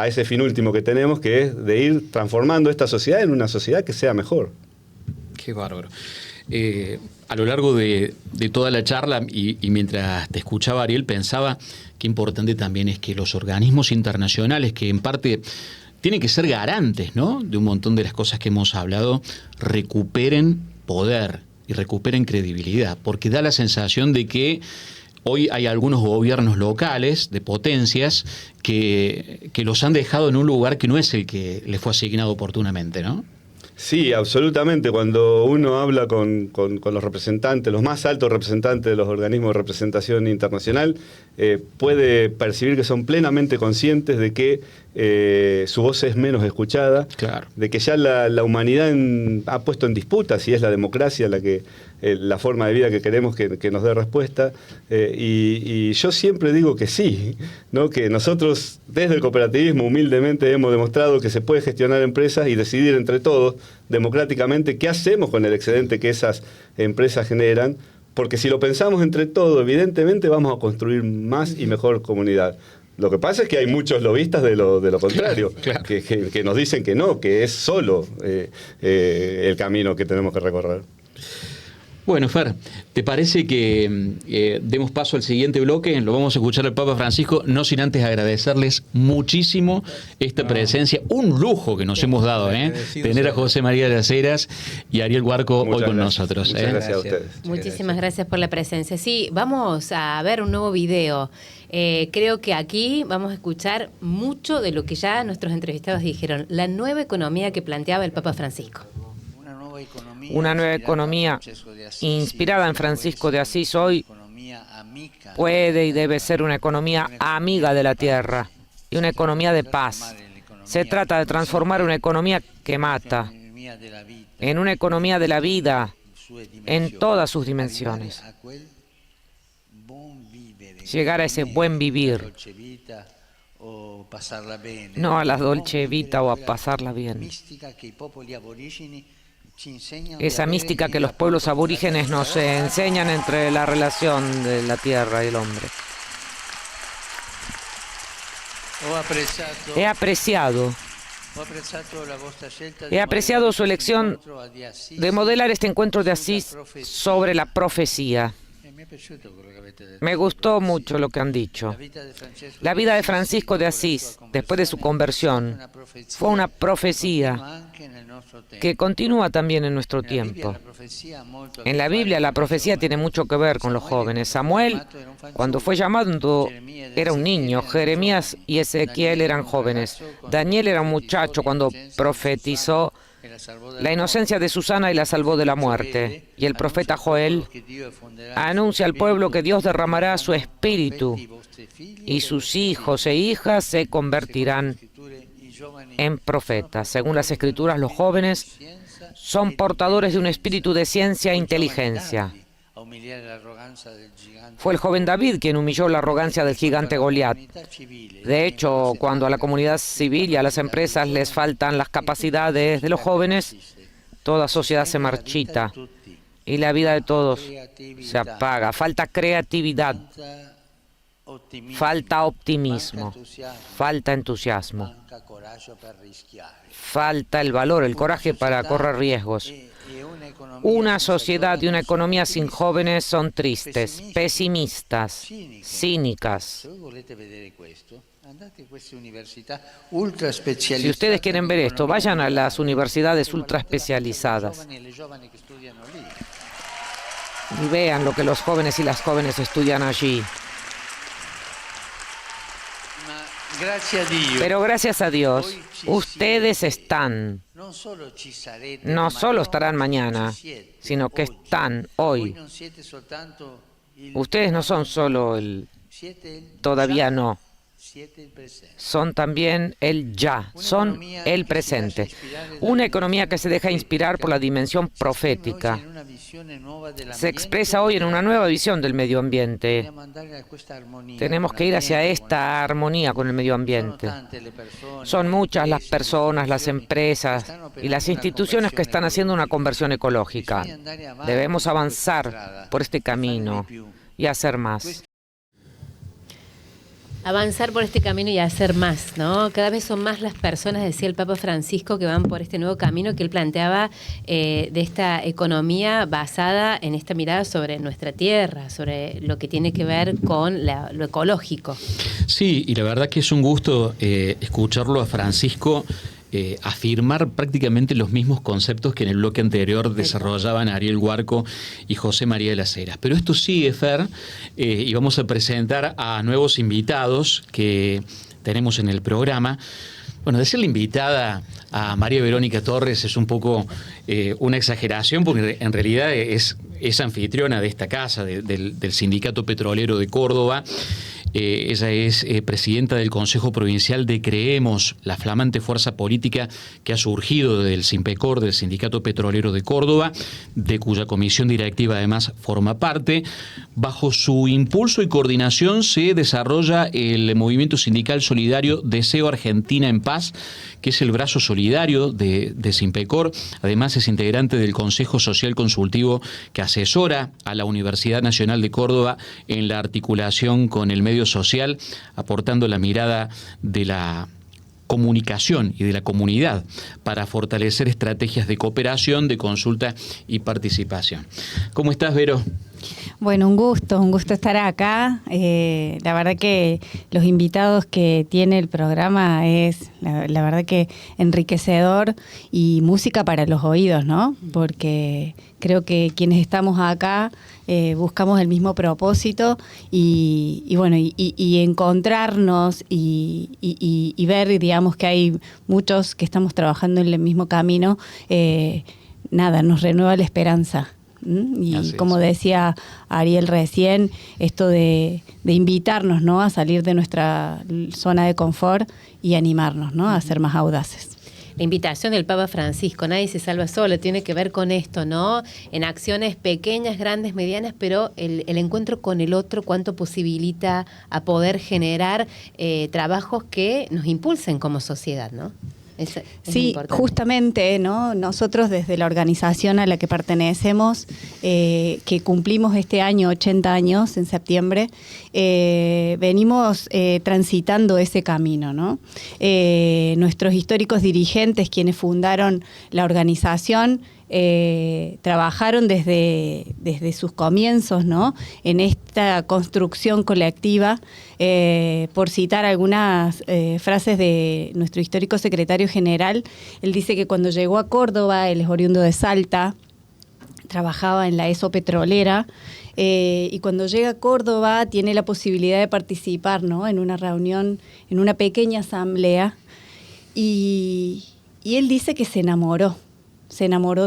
ese fin último que tenemos, que es de ir transformando esta sociedad en una sociedad que sea mejor. Qué bárbaro. A lo largo de toda la charla y mientras te escuchaba, Ariel, pensaba qué importante también es que los organismos internacionales, que en parte tienen que ser garantes, ¿no?, de un montón de las cosas que hemos hablado, recuperen poder y recuperen credibilidad, porque da la sensación de que hoy hay algunos gobiernos locales de potencias que los han dejado en un lugar que no es el que les fue asignado oportunamente, ¿no? Sí, absolutamente. Cuando uno habla con los representantes, los más altos representantes de los organismos de representación internacional, puede percibir que son plenamente conscientes de que su voz es menos escuchada, claro, de que ya la humanidad ha puesto en disputa si es la democracia la forma de vida que queremos que nos dé respuesta, y yo siempre digo que sí, ¿no?, que nosotros desde el cooperativismo humildemente hemos demostrado que se puede gestionar empresas y decidir entre todos democráticamente qué hacemos con el excedente que esas empresas generan, porque si lo pensamos entre todos, evidentemente vamos a construir más y mejor comunidad. Lo que pasa es que hay muchos lobistas de lo contrario, claro. Que nos dicen que no, que es solo el camino que tenemos que recorrer. Bueno, Fer, ¿te parece que demos paso al siguiente bloque? Lo vamos a escuchar al Papa Francisco, no sin antes agradecerles muchísimo esta presencia. Un lujo que nos hemos dado, tener a José María de las Heras y Ariel Huarco hoy con nosotros. Muchas gracias a ustedes. Muchísimas gracias por la presencia. Sí, vamos a ver un nuevo video. Creo que aquí vamos a escuchar mucho de lo que ya nuestros entrevistados dijeron, la nueva economía que planteaba el Papa Francisco. Una nueva economía inspirada en Francisco de Asís hoy puede y debe ser una economía amiga de la tierra y una economía de paz. Se trata de transformar una economía que mata en una economía de la vida en todas sus dimensiones. Llegar a ese buen vivir, no a la dolce vita o a pasarla bien. Esa mística que los pueblos aborígenes nos enseñan entre la relación de la tierra y el hombre. He apreciado su elección de modelar este encuentro de Asís sobre la profecía. Me gustó mucho lo que han dicho. La vida de Francisco de Asís, después de su conversión, fue una profecía que continúa también en nuestro tiempo. En la Biblia la profecía tiene mucho que ver con los jóvenes. Samuel, cuando fue llamado, era un niño. Jeremías y Ezequiel eran jóvenes. Daniel era un muchacho cuando profetizó la inocencia de Susana y la salvó de la muerte. Y el profeta Joel anuncia al pueblo que Dios derramará su espíritu y sus hijos e hijas se convertirán en profetas. Según las Escrituras, los jóvenes son portadores de un espíritu de ciencia e inteligencia. Fue el joven David quien humilló la arrogancia del gigante Goliat. De hecho, cuando a la comunidad civil y a las empresas les faltan las capacidades de los jóvenes, toda sociedad se marchita y la vida de todos se apaga. Falta creatividad, falta optimismo, falta entusiasmo, falta el valor, el coraje para correr riesgos. Una sociedad y una economía sin jóvenes son tristes, pesimistas, cínicas. Si ustedes quieren ver esto, vayan a las universidades ultra especializadas y vean lo que los jóvenes y las jóvenes estudian allí. Pero gracias a Dios, ustedes están. No solo estarán mañana, sino que están hoy. Ustedes no son solo el todavía no. Son también el ya, son el presente. Una economía que se deja inspirar por la dimensión profética se expresa hoy en una nueva visión del medio ambiente. Tenemos que ir hacia esta armonía con el medio ambiente. Son muchas las personas, las empresas y las instituciones que están haciendo una conversión ecológica. Debemos avanzar por este camino y hacer más. Avanzar por este camino y hacer más, ¿no? Cada vez son más las personas, decía el Papa Francisco, que van por este nuevo camino que él planteaba de esta economía basada en esta mirada sobre nuestra tierra, sobre lo que tiene que ver con lo ecológico. Sí, y la verdad que es un gusto escucharlo a Francisco afirmar prácticamente los mismos conceptos que en el bloque anterior desarrollaban Ariel Huarco y José María de las Heras. Pero esto sigue, Fer, y vamos a presentar a nuevos invitados que tenemos en el programa. Bueno, decirle invitada a María Verónica Torres es un poco una exageración, porque en realidad es anfitriona de esta casa, del Sindicato Petrolero de Córdoba. Ella es presidenta del Consejo Provincial de Creemos, la flamante fuerza política que ha surgido del SINPECOR, del Sindicato Petrolero de Córdoba, de cuya comisión directiva además forma parte. Bajo su impulso y coordinación se desarrolla el movimiento sindical solidario Deseo Argentina en Paz, que es el brazo solidario de SINPECOR. Además es integrante del Consejo Social Consultivo que asesora a la Universidad Nacional de Córdoba en la articulación con el medio social, aportando la mirada de la comunicación y de la comunidad para fortalecer estrategias de cooperación, de consulta y participación. ¿Cómo estás, Vero? Bueno, un gusto estar acá. La verdad que los invitados que tiene el programa es, la verdad que enriquecedor y música para los oídos, ¿no? Porque creo que quienes estamos acá buscamos el mismo propósito y bueno, y encontrarnos y ver, digamos, que hay muchos que estamos trabajando en el mismo camino, nos renueva la esperanza. Y como decía Ariel recién, esto de invitarnos, ¿no?, a salir de nuestra zona de confort y animarnos, ¿no?, a ser más audaces. La invitación del Papa Francisco, nadie se salva solo, tiene que ver con esto, ¿no? En acciones pequeñas, grandes, medianas, pero el encuentro con el otro, cuánto posibilita a poder generar trabajos que nos impulsen como sociedad, ¿no? Es sí, importante. Justamente, ¿no? Nosotros desde la organización a la que pertenecemos, que cumplimos este año 80 años en septiembre, venimos transitando ese camino, ¿no? Nuestros históricos dirigentes, quienes fundaron la organización, trabajaron desde sus comienzos, ¿no?, en esta construcción colectiva. Por citar algunas frases de nuestro histórico secretario general, él dice que cuando llegó a Córdoba, él es oriundo de Salta, trabajaba en la ESO petrolera, y cuando llega a Córdoba tiene la posibilidad de participar, ¿no?, en una reunión, en una pequeña asamblea, y él dice que se enamoró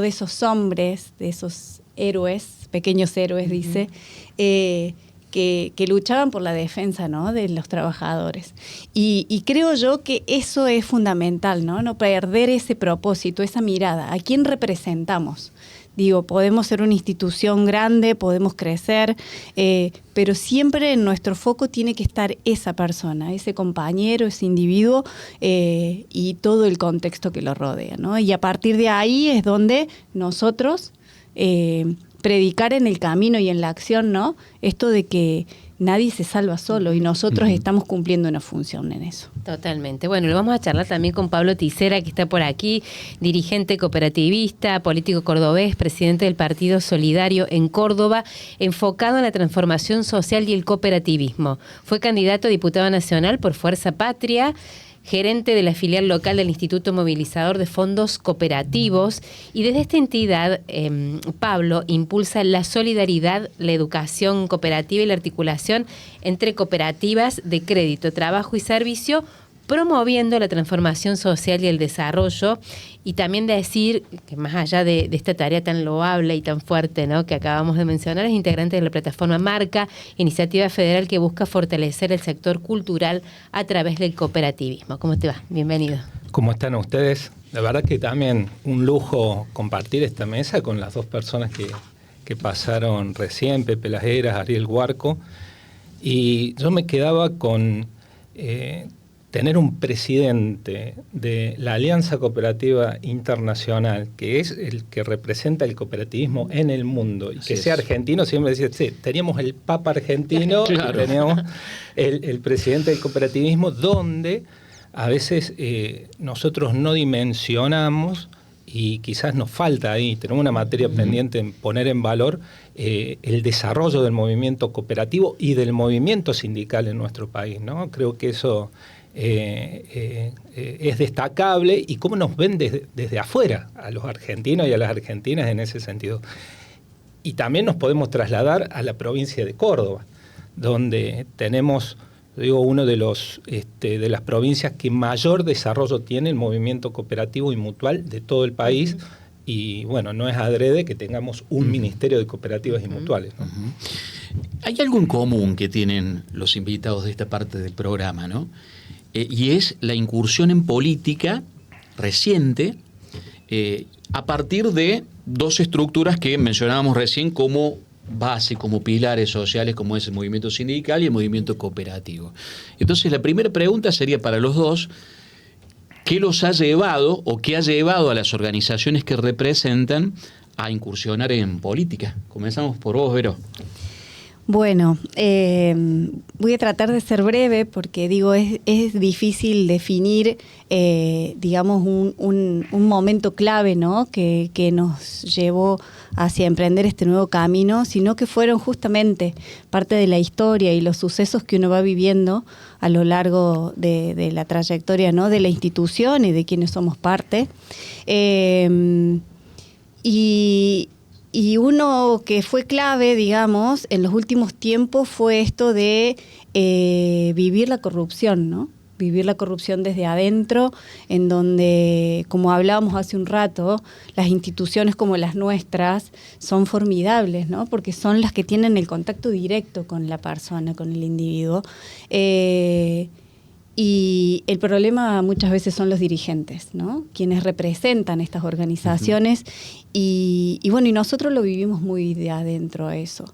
de esos hombres, de esos héroes, pequeños héroes, dice, que luchaban por la defensa, ¿no?, de los trabajadores. Y creo yo que eso es fundamental, ¿no? No perder ese propósito, esa mirada. ¿A quién representamos? Digo, podemos ser una institución grande, podemos crecer, pero siempre en nuestro foco tiene que estar esa persona, ese compañero, ese individuo, y todo el contexto que lo rodea, ¿no? Y a partir de ahí es donde nosotros predicar en el camino y en la acción, ¿no?, esto de que nadie se salva solo y nosotros estamos cumpliendo una función en eso. Totalmente. Bueno, lo vamos a charlar también con Pablo Tisera, que está por aquí, dirigente cooperativista, político cordobés, presidente del Partido Solidario en Córdoba, enfocado en la transformación social y el cooperativismo. Fue candidato a diputado nacional por Fuerza Patria, gerente de la filial local del Instituto Movilizador de Fondos Cooperativos, y desde esta entidad, Pablo impulsa la solidaridad, la educación cooperativa y la articulación entre cooperativas de crédito, trabajo y servicio, promoviendo la transformación social y el desarrollo. Y también decir que más allá de esta tarea tan loable y tan fuerte, ¿no?, que acabamos de mencionar, es integrante de la plataforma Marca, iniciativa federal que busca fortalecer el sector cultural a través del cooperativismo. ¿Cómo te va? Bienvenido. ¿Cómo están ustedes? La verdad que también un lujo compartir esta mesa con las dos personas que que pasaron recién, Pepe Las Heras, Ariel Huarco, y yo me quedaba con tener un presidente de la Alianza Cooperativa Internacional, que es el que representa el cooperativismo en el mundo, y que sea argentino. Siempre decía, sí, teníamos el Papa argentino, claro, y teníamos el presidente del cooperativismo, donde a veces nosotros no dimensionamos, y quizás nos falta ahí, tenemos una materia pendiente en poner en valor el desarrollo del movimiento cooperativo y del movimiento sindical en nuestro país, ¿no? Creo que eso es destacable, y cómo nos ven desde afuera a los argentinos y a las argentinas en ese sentido. Y también nos podemos trasladar a la provincia de Córdoba, donde tenemos, digo, uno de las provincias que mayor desarrollo tiene el movimiento cooperativo y mutual de todo el país. Y bueno, no es adrede que tengamos un ministerio de cooperativas y mutuales, ¿no? Hay algo en común que tienen los invitados de esta parte del programa, ¿no? Y es la incursión en política reciente, a partir de dos estructuras que mencionábamos recién como base, como pilares sociales, como es el movimiento sindical y el movimiento cooperativo. Entonces, la primera pregunta sería para los dos: ¿qué los ha llevado o qué ha llevado a las organizaciones que representan a incursionar en política? Comenzamos por vos, Vero. Bueno, voy a tratar de ser breve porque digo, es difícil definir, digamos, un momento clave, ¿no? que nos llevó hacia emprender este nuevo camino, sino que fueron justamente parte de la historia y los sucesos que uno va viviendo a lo largo de la trayectoria, ¿no? De la institución y de quienes somos parte. Y uno que fue clave, digamos, en los últimos tiempos fue esto de vivir la corrupción, ¿no? Vivir la corrupción desde adentro, en donde, como hablábamos hace un rato, las instituciones como las nuestras son formidables, ¿no? Porque son las que tienen el contacto directo con la persona, con el individuo. Y el problema muchas veces son los dirigentes, ¿no? Quienes representan estas organizaciones. Y bueno, y nosotros lo vivimos muy de adentro a eso.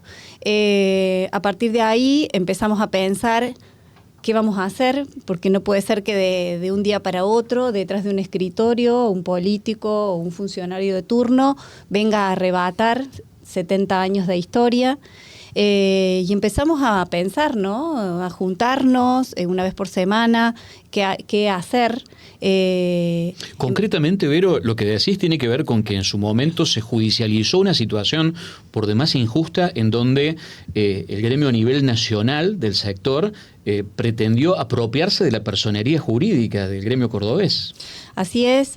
A partir de ahí empezamos a pensar qué vamos a hacer, porque no puede ser que de un día para otro, detrás de un escritorio, un político o un funcionario de turno venga a arrebatar 70 años de historia. Y empezamos a pensar, ¿no? A juntarnos una vez por semana, qué hacer. Concretamente, Vero, lo que decís tiene que ver con que en su momento se judicializó una situación por demás injusta en donde el gremio a nivel nacional del sector pretendió apropiarse de la personería jurídica del gremio cordobés. Así es,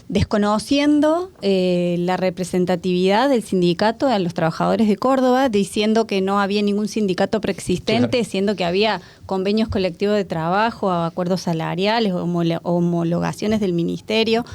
desconociendo la representatividad del sindicato a los trabajadores de Córdoba, diciendo que no había ningún sindicato preexistente, claro, siendo que había convenios colectivos de trabajo, acuerdos salariales, homologaciones del ministerio.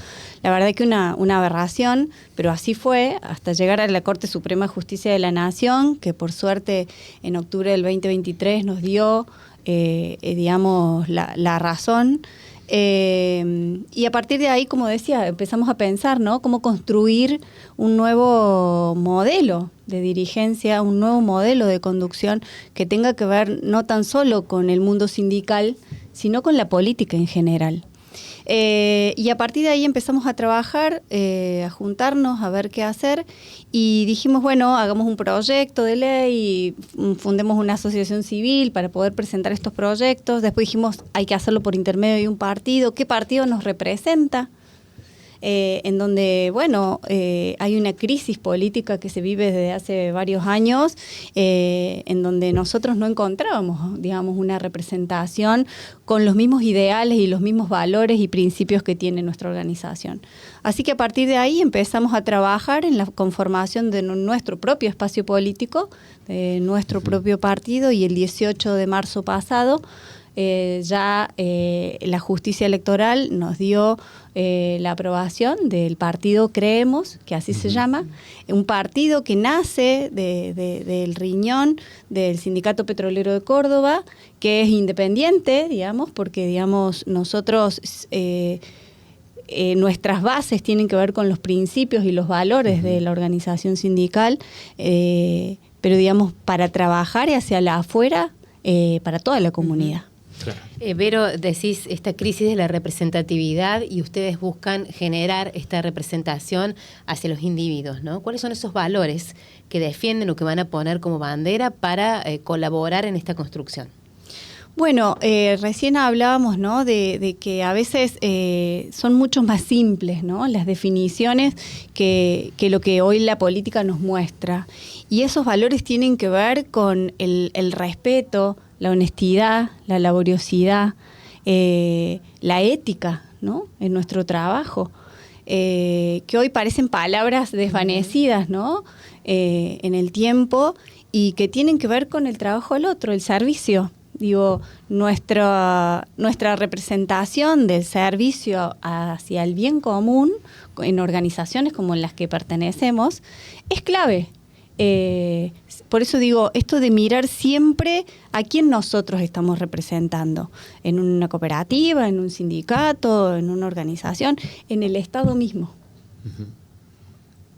La verdad que una aberración, pero así fue, hasta llegar a la Corte Suprema de Justicia de la Nación, que por suerte en octubre del 2023 nos dio, digamos, la razón. Y a partir de ahí, como decía, empezamos a pensar, ¿no? Cómo construir un nuevo modelo de dirigencia, un nuevo modelo de conducción que tenga que ver no tan solo con el mundo sindical, sino con la política en general. Y a partir de ahí empezamos a trabajar, a juntarnos, a ver qué hacer, y dijimos, bueno, hagamos un proyecto de ley, fundemos una asociación civil para poder presentar estos proyectos. Después dijimos, hay que hacerlo por intermedio de un partido. ¿Qué partido nos representa? En donde, bueno, hay una crisis política que se vive desde hace varios años, en donde nosotros no encontrábamos, digamos, una representación con los mismos ideales y los mismos valores y principios que tiene nuestra organización. Así que a partir de ahí empezamos a trabajar en la conformación de nuestro propio espacio político, de nuestro propio partido, y el 18 de marzo pasado la justicia electoral nos dio la aprobación del partido Creemos, que así se llama, un partido que nace del riñón del Sindicato Petrolero de Córdoba, que es independiente, digamos, porque digamos nosotros nuestras bases tienen que ver con los principios y los valores de la organización sindical, pero digamos, para trabajar hacia la afuera, para toda la comunidad. Claro. Vero, decís esta crisis de la representatividad y ustedes buscan generar esta representación hacia los individuos, ¿no? ¿Cuáles son esos valores que defienden o que van a poner como bandera para colaborar en esta construcción? Bueno, recién hablábamos, ¿no?, de que a veces son mucho más simples, ¿no?, las definiciones que lo que hoy la política nos muestra. Y esos valores tienen que ver con el respeto, la honestidad, la laboriosidad, la ética, ¿no?, en nuestro trabajo, que hoy parecen palabras desvanecidas, ¿no?, en el tiempo, y que tienen que ver con el trabajo del otro, el servicio. Digo, nuestra representación del servicio hacia el bien común en organizaciones como las que pertenecemos es clave. Por eso digo, esto de mirar siempre a quién nosotros estamos representando, en una cooperativa, en un sindicato, en una organización, en el Estado mismo. Uh-huh.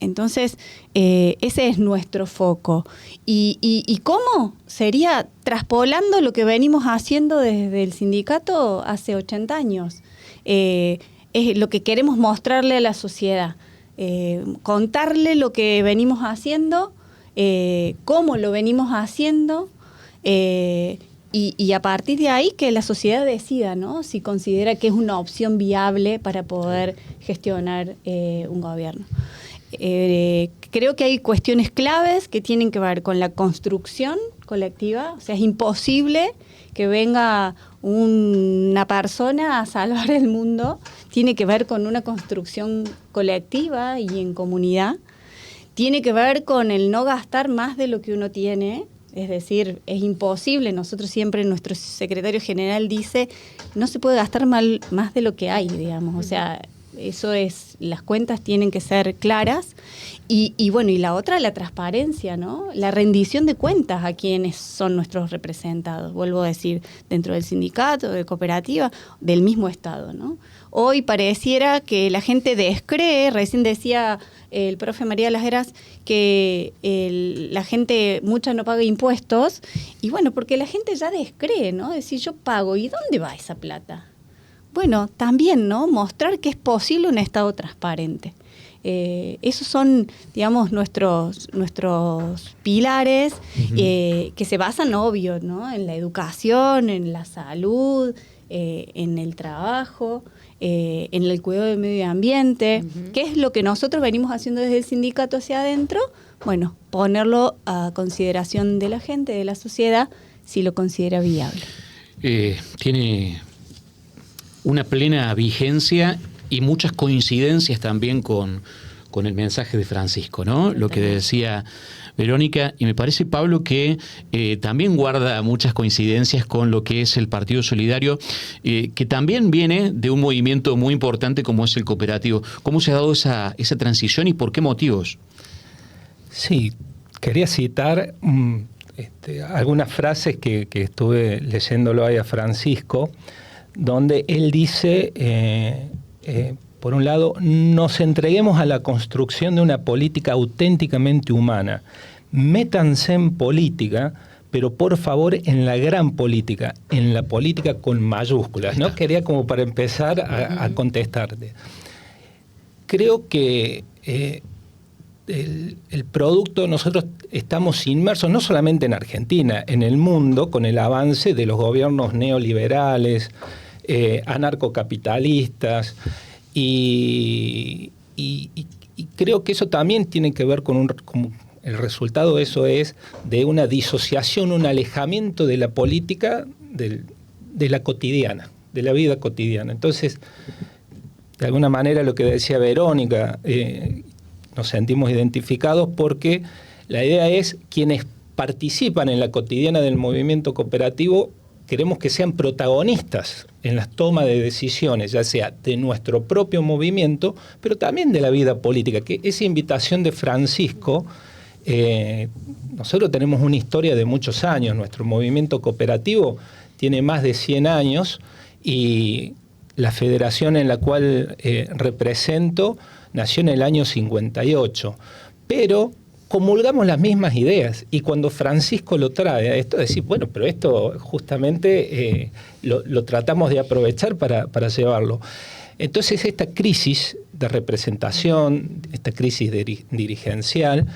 Entonces, ese es nuestro foco. ¿Y cómo? Sería traspolando lo que venimos haciendo desde el sindicato hace 80 años. Es lo que queremos mostrarle a la sociedad, contarle lo que venimos haciendo, cómo lo venimos haciendo, y a partir de ahí que la sociedad decida, ¿no?, si considera que es una opción viable para poder gestionar un gobierno. Creo que hay cuestiones claves que tienen que ver con la construcción colectiva. O sea, es imposible que venga una persona a salvar el mundo. Tiene que ver con una construcción colectiva y en comunidad. Tiene que ver con el no gastar más de lo que uno tiene. Es decir, es imposible. Nosotros siempre, nuestro secretario general dice, no se puede gastar más de lo que hay, digamos. O sea, eso es, las cuentas tienen que ser claras. Y bueno, y la otra, la transparencia, ¿no? La rendición de cuentas a quienes son nuestros representados. Vuelvo a decir, dentro del sindicato, de cooperativa, del mismo Estado, ¿no? Hoy pareciera que la gente descree. Recién decía el profe María Las Heras que la gente mucha no paga impuestos. Y bueno, porque la gente ya descree, ¿no? Decir, yo pago, ¿y dónde va esa plata? Bueno, también, ¿no?, mostrar que es posible un Estado transparente. Esos son, digamos, nuestros pilares, uh-huh, que se basan, obvio, ¿no?, en la educación, en la salud, en el trabajo, en el cuidado del medio ambiente. Uh-huh. ¿Qué es lo que nosotros venimos haciendo desde el sindicato hacia adentro? Bueno, ponerlo a consideración de la gente, de la sociedad, si lo considera viable. Tiene una plena vigencia y muchas coincidencias también con el mensaje de Francisco, ¿no? Lo que decía Verónica, y me parece, Pablo, que también guarda muchas coincidencias con lo que es el Partido Solidario, que también viene de un movimiento muy importante como es el cooperativo. ¿Cómo se ha dado esa transición y por qué motivos? Sí, quería citar algunas frases que estuve leyéndolo ahí a Francisco, donde él dice, por un lado, nos entreguemos a la construcción de una política auténticamente humana. Métanse en política, pero por favor en la gran política, en la política con mayúsculas, ¿no? Quería como para empezar a contestarte. Creo que el producto, nosotros estamos inmersos no solamente en Argentina, en el mundo, con el avance de los gobiernos neoliberales, anarcocapitalistas, y creo que eso también tiene que ver con el resultado de eso es de una disociación, un alejamiento de la política de la cotidiana, de la vida cotidiana. Entonces, de alguna manera lo que decía Verónica, nos sentimos identificados porque la idea es quienes participan en la cotidiana del movimiento cooperativo queremos que sean protagonistas en las tomas de decisiones, ya sea de nuestro propio movimiento, pero también de la vida política, que esa invitación de Francisco, nosotros tenemos una historia de muchos años, nuestro movimiento cooperativo tiene más de 100 años y la federación en la cual represento nació en el año 58, pero comulgamos las mismas ideas, y cuando Francisco lo trae a esto, decir, bueno, pero esto justamente lo tratamos de aprovechar para llevarlo. Entonces esta crisis de representación, esta crisis dirigencial,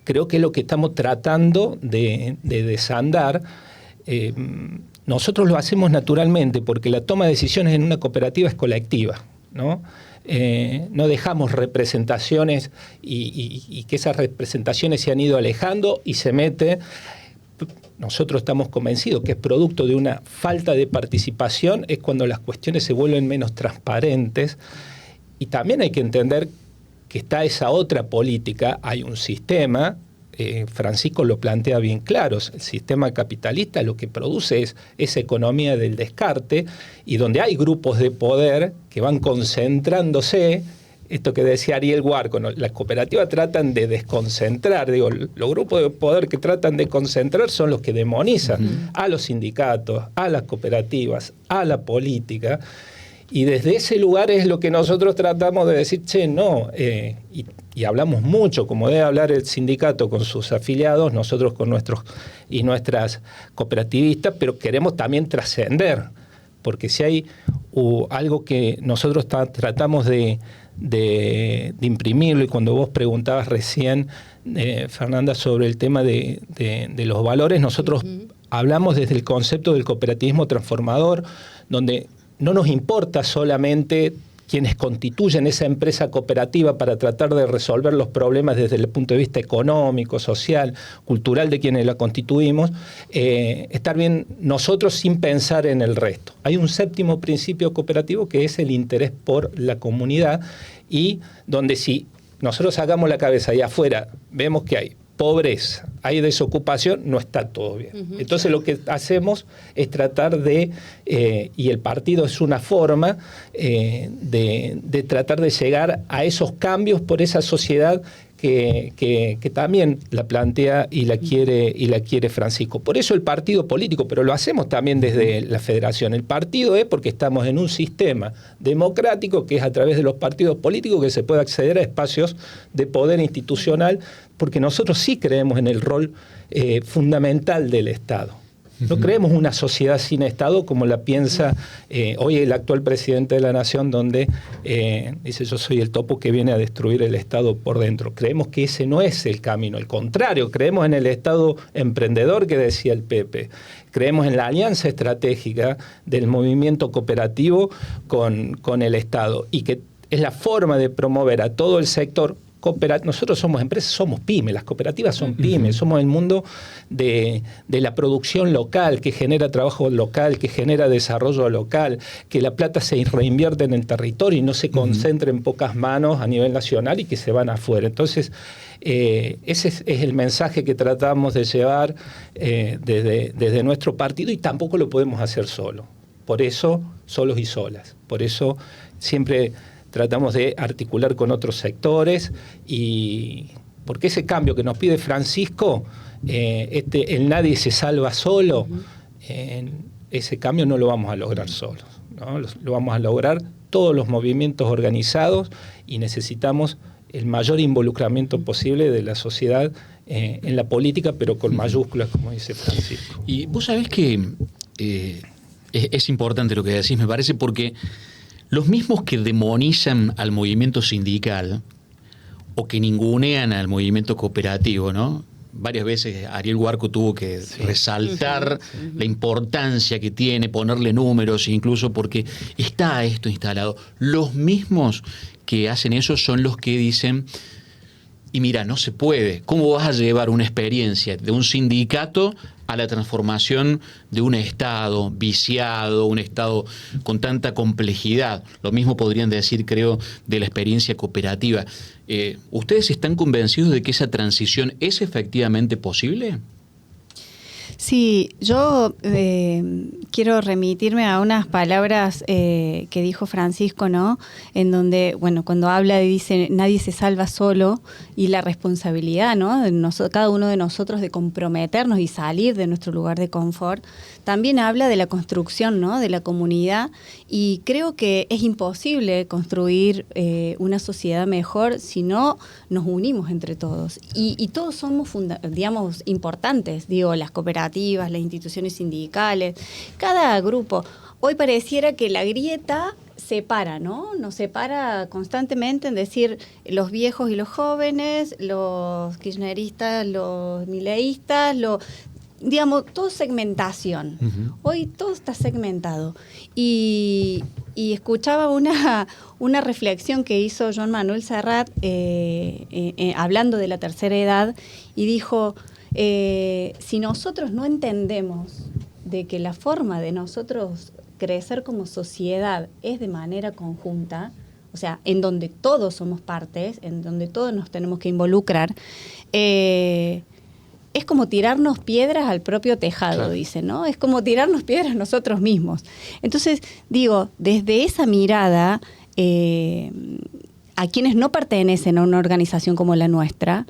creo que es lo que estamos tratando de desandar. Nosotros lo hacemos naturalmente porque la toma de decisiones en una cooperativa es colectiva, ¿no? No dejamos representaciones y que esas representaciones se han ido alejando y se mete. Nosotros estamos convencidos que es producto de una falta de participación, es cuando las cuestiones se vuelven menos transparentes, y también hay que entender que está esa otra política, hay un sistema. Francisco lo plantea bien claro, el sistema capitalista lo que produce es esa economía del descarte, y donde hay grupos de poder que van concentrándose, esto que decía Ariel Huarco, ¿no? Las cooperativas tratan de desconcentrar, digo, los grupos de poder que tratan de concentrar son los que demonizan a los sindicatos, a las cooperativas, a la política, y desde ese lugar es lo que nosotros tratamos de decir, che, no, y hablamos mucho, como debe hablar el sindicato con sus afiliados, nosotros con nuestros y nuestras cooperativistas, pero queremos también trascender, porque si hay algo que nosotros tratamos de imprimirlo, y cuando vos preguntabas recién, Fernanda, sobre el tema de los valores, nosotros hablamos desde el concepto del cooperativismo transformador, donde no nos importa solamente quienes constituyen esa empresa cooperativa para tratar de resolver los problemas desde el punto de vista económico, social, cultural de quienes la constituimos, estar bien nosotros sin pensar en el resto. Hay un séptimo principio cooperativo que es el interés por la comunidad, y donde si nosotros sacamos la cabeza ahí afuera, vemos que hay pobreza, hay desocupación, no está todo bien. Entonces lo que hacemos es tratar de, y el partido es una forma de tratar de llegar a esos cambios por esa sociedad que también la plantea y la quiere Francisco. Por eso el partido político, pero lo hacemos también desde la federación. El partido es porque estamos en un sistema democrático que es a través de los partidos políticos que se puede acceder a espacios de poder institucional, porque nosotros sí creemos en el rol fundamental del Estado. No creemos una sociedad sin Estado como la piensa hoy el actual presidente de la Nación, donde dice yo soy el topo que viene a destruir el Estado por dentro. Creemos que ese no es el camino, al contrario, creemos en el Estado emprendedor que decía el Pepe. Creemos en la alianza estratégica del movimiento cooperativo con el Estado, y que es la forma de promover a todo el sector. Nosotros somos empresas, somos pymes, las cooperativas son pymes, somos el mundo de la producción local, que genera trabajo local, que genera desarrollo local, que la plata se reinvierte en el territorio y no se concentra en pocas manos a nivel nacional y que se van afuera. Entonces, ese es el mensaje que tratamos de llevar desde nuestro partido, y tampoco lo podemos hacer solo. Por eso, solos y solas. Por eso siempre tratamos de articular con otros sectores, y porque ese cambio que nos pide Francisco, el nadie se salva solo, ese cambio no lo vamos a lograr solos, ¿no? Lo vamos a lograr todos los movimientos organizados, y necesitamos el mayor involucramiento posible de la sociedad en la política, pero con mayúsculas, como dice Francisco. Y vos sabés que es importante lo que decís, me parece, porque los mismos que demonizan al movimiento sindical o que ningunean al movimiento cooperativo, ¿no? Varias veces Ariel Huarco tuvo que resaltar la importancia que tiene, ponerle números, incluso porque está esto instalado. Los mismos que hacen eso son los que dicen, y mira, no se puede. ¿Cómo vas a llevar una experiencia de un sindicato a la transformación de un Estado viciado, un Estado con tanta complejidad? Lo mismo podrían decir, creo, de la experiencia cooperativa. ¿Ustedes están convencidos de que esa transición es efectivamente posible? Sí, yo quiero remitirme a unas palabras que dijo Francisco, ¿no? En donde, bueno, cuando habla dice, nadie se salva solo, y la responsabilidad, ¿no? De cada uno de nosotros de comprometernos y salir de nuestro lugar de confort. También habla de la construcción, ¿no? De la comunidad, y creo que es imposible construir una sociedad mejor si no nos unimos entre todos. Y todos somos, digamos, importantes, digo, las cooperativas, las instituciones sindicales, cada grupo. Hoy pareciera que la grieta separa, ¿no? Nos separa constantemente en decir los viejos y los jóvenes, los kirchneristas, los mileístas, digamos, todo segmentación. Uh-huh. Hoy todo está segmentado. Y escuchaba una reflexión que hizo Joan Manuel Serrat hablando de la tercera edad, y dijo, si nosotros no entendemos de que la forma de nosotros crecer como sociedad es de manera conjunta, o sea, en donde todos somos partes, en donde todos nos tenemos que involucrar, es como tirarnos piedras al propio tejado, claro. Dice, ¿no? Es como tirarnos piedras nosotros mismos. Entonces, digo, desde esa mirada, a quienes no pertenecen a una organización como la nuestra,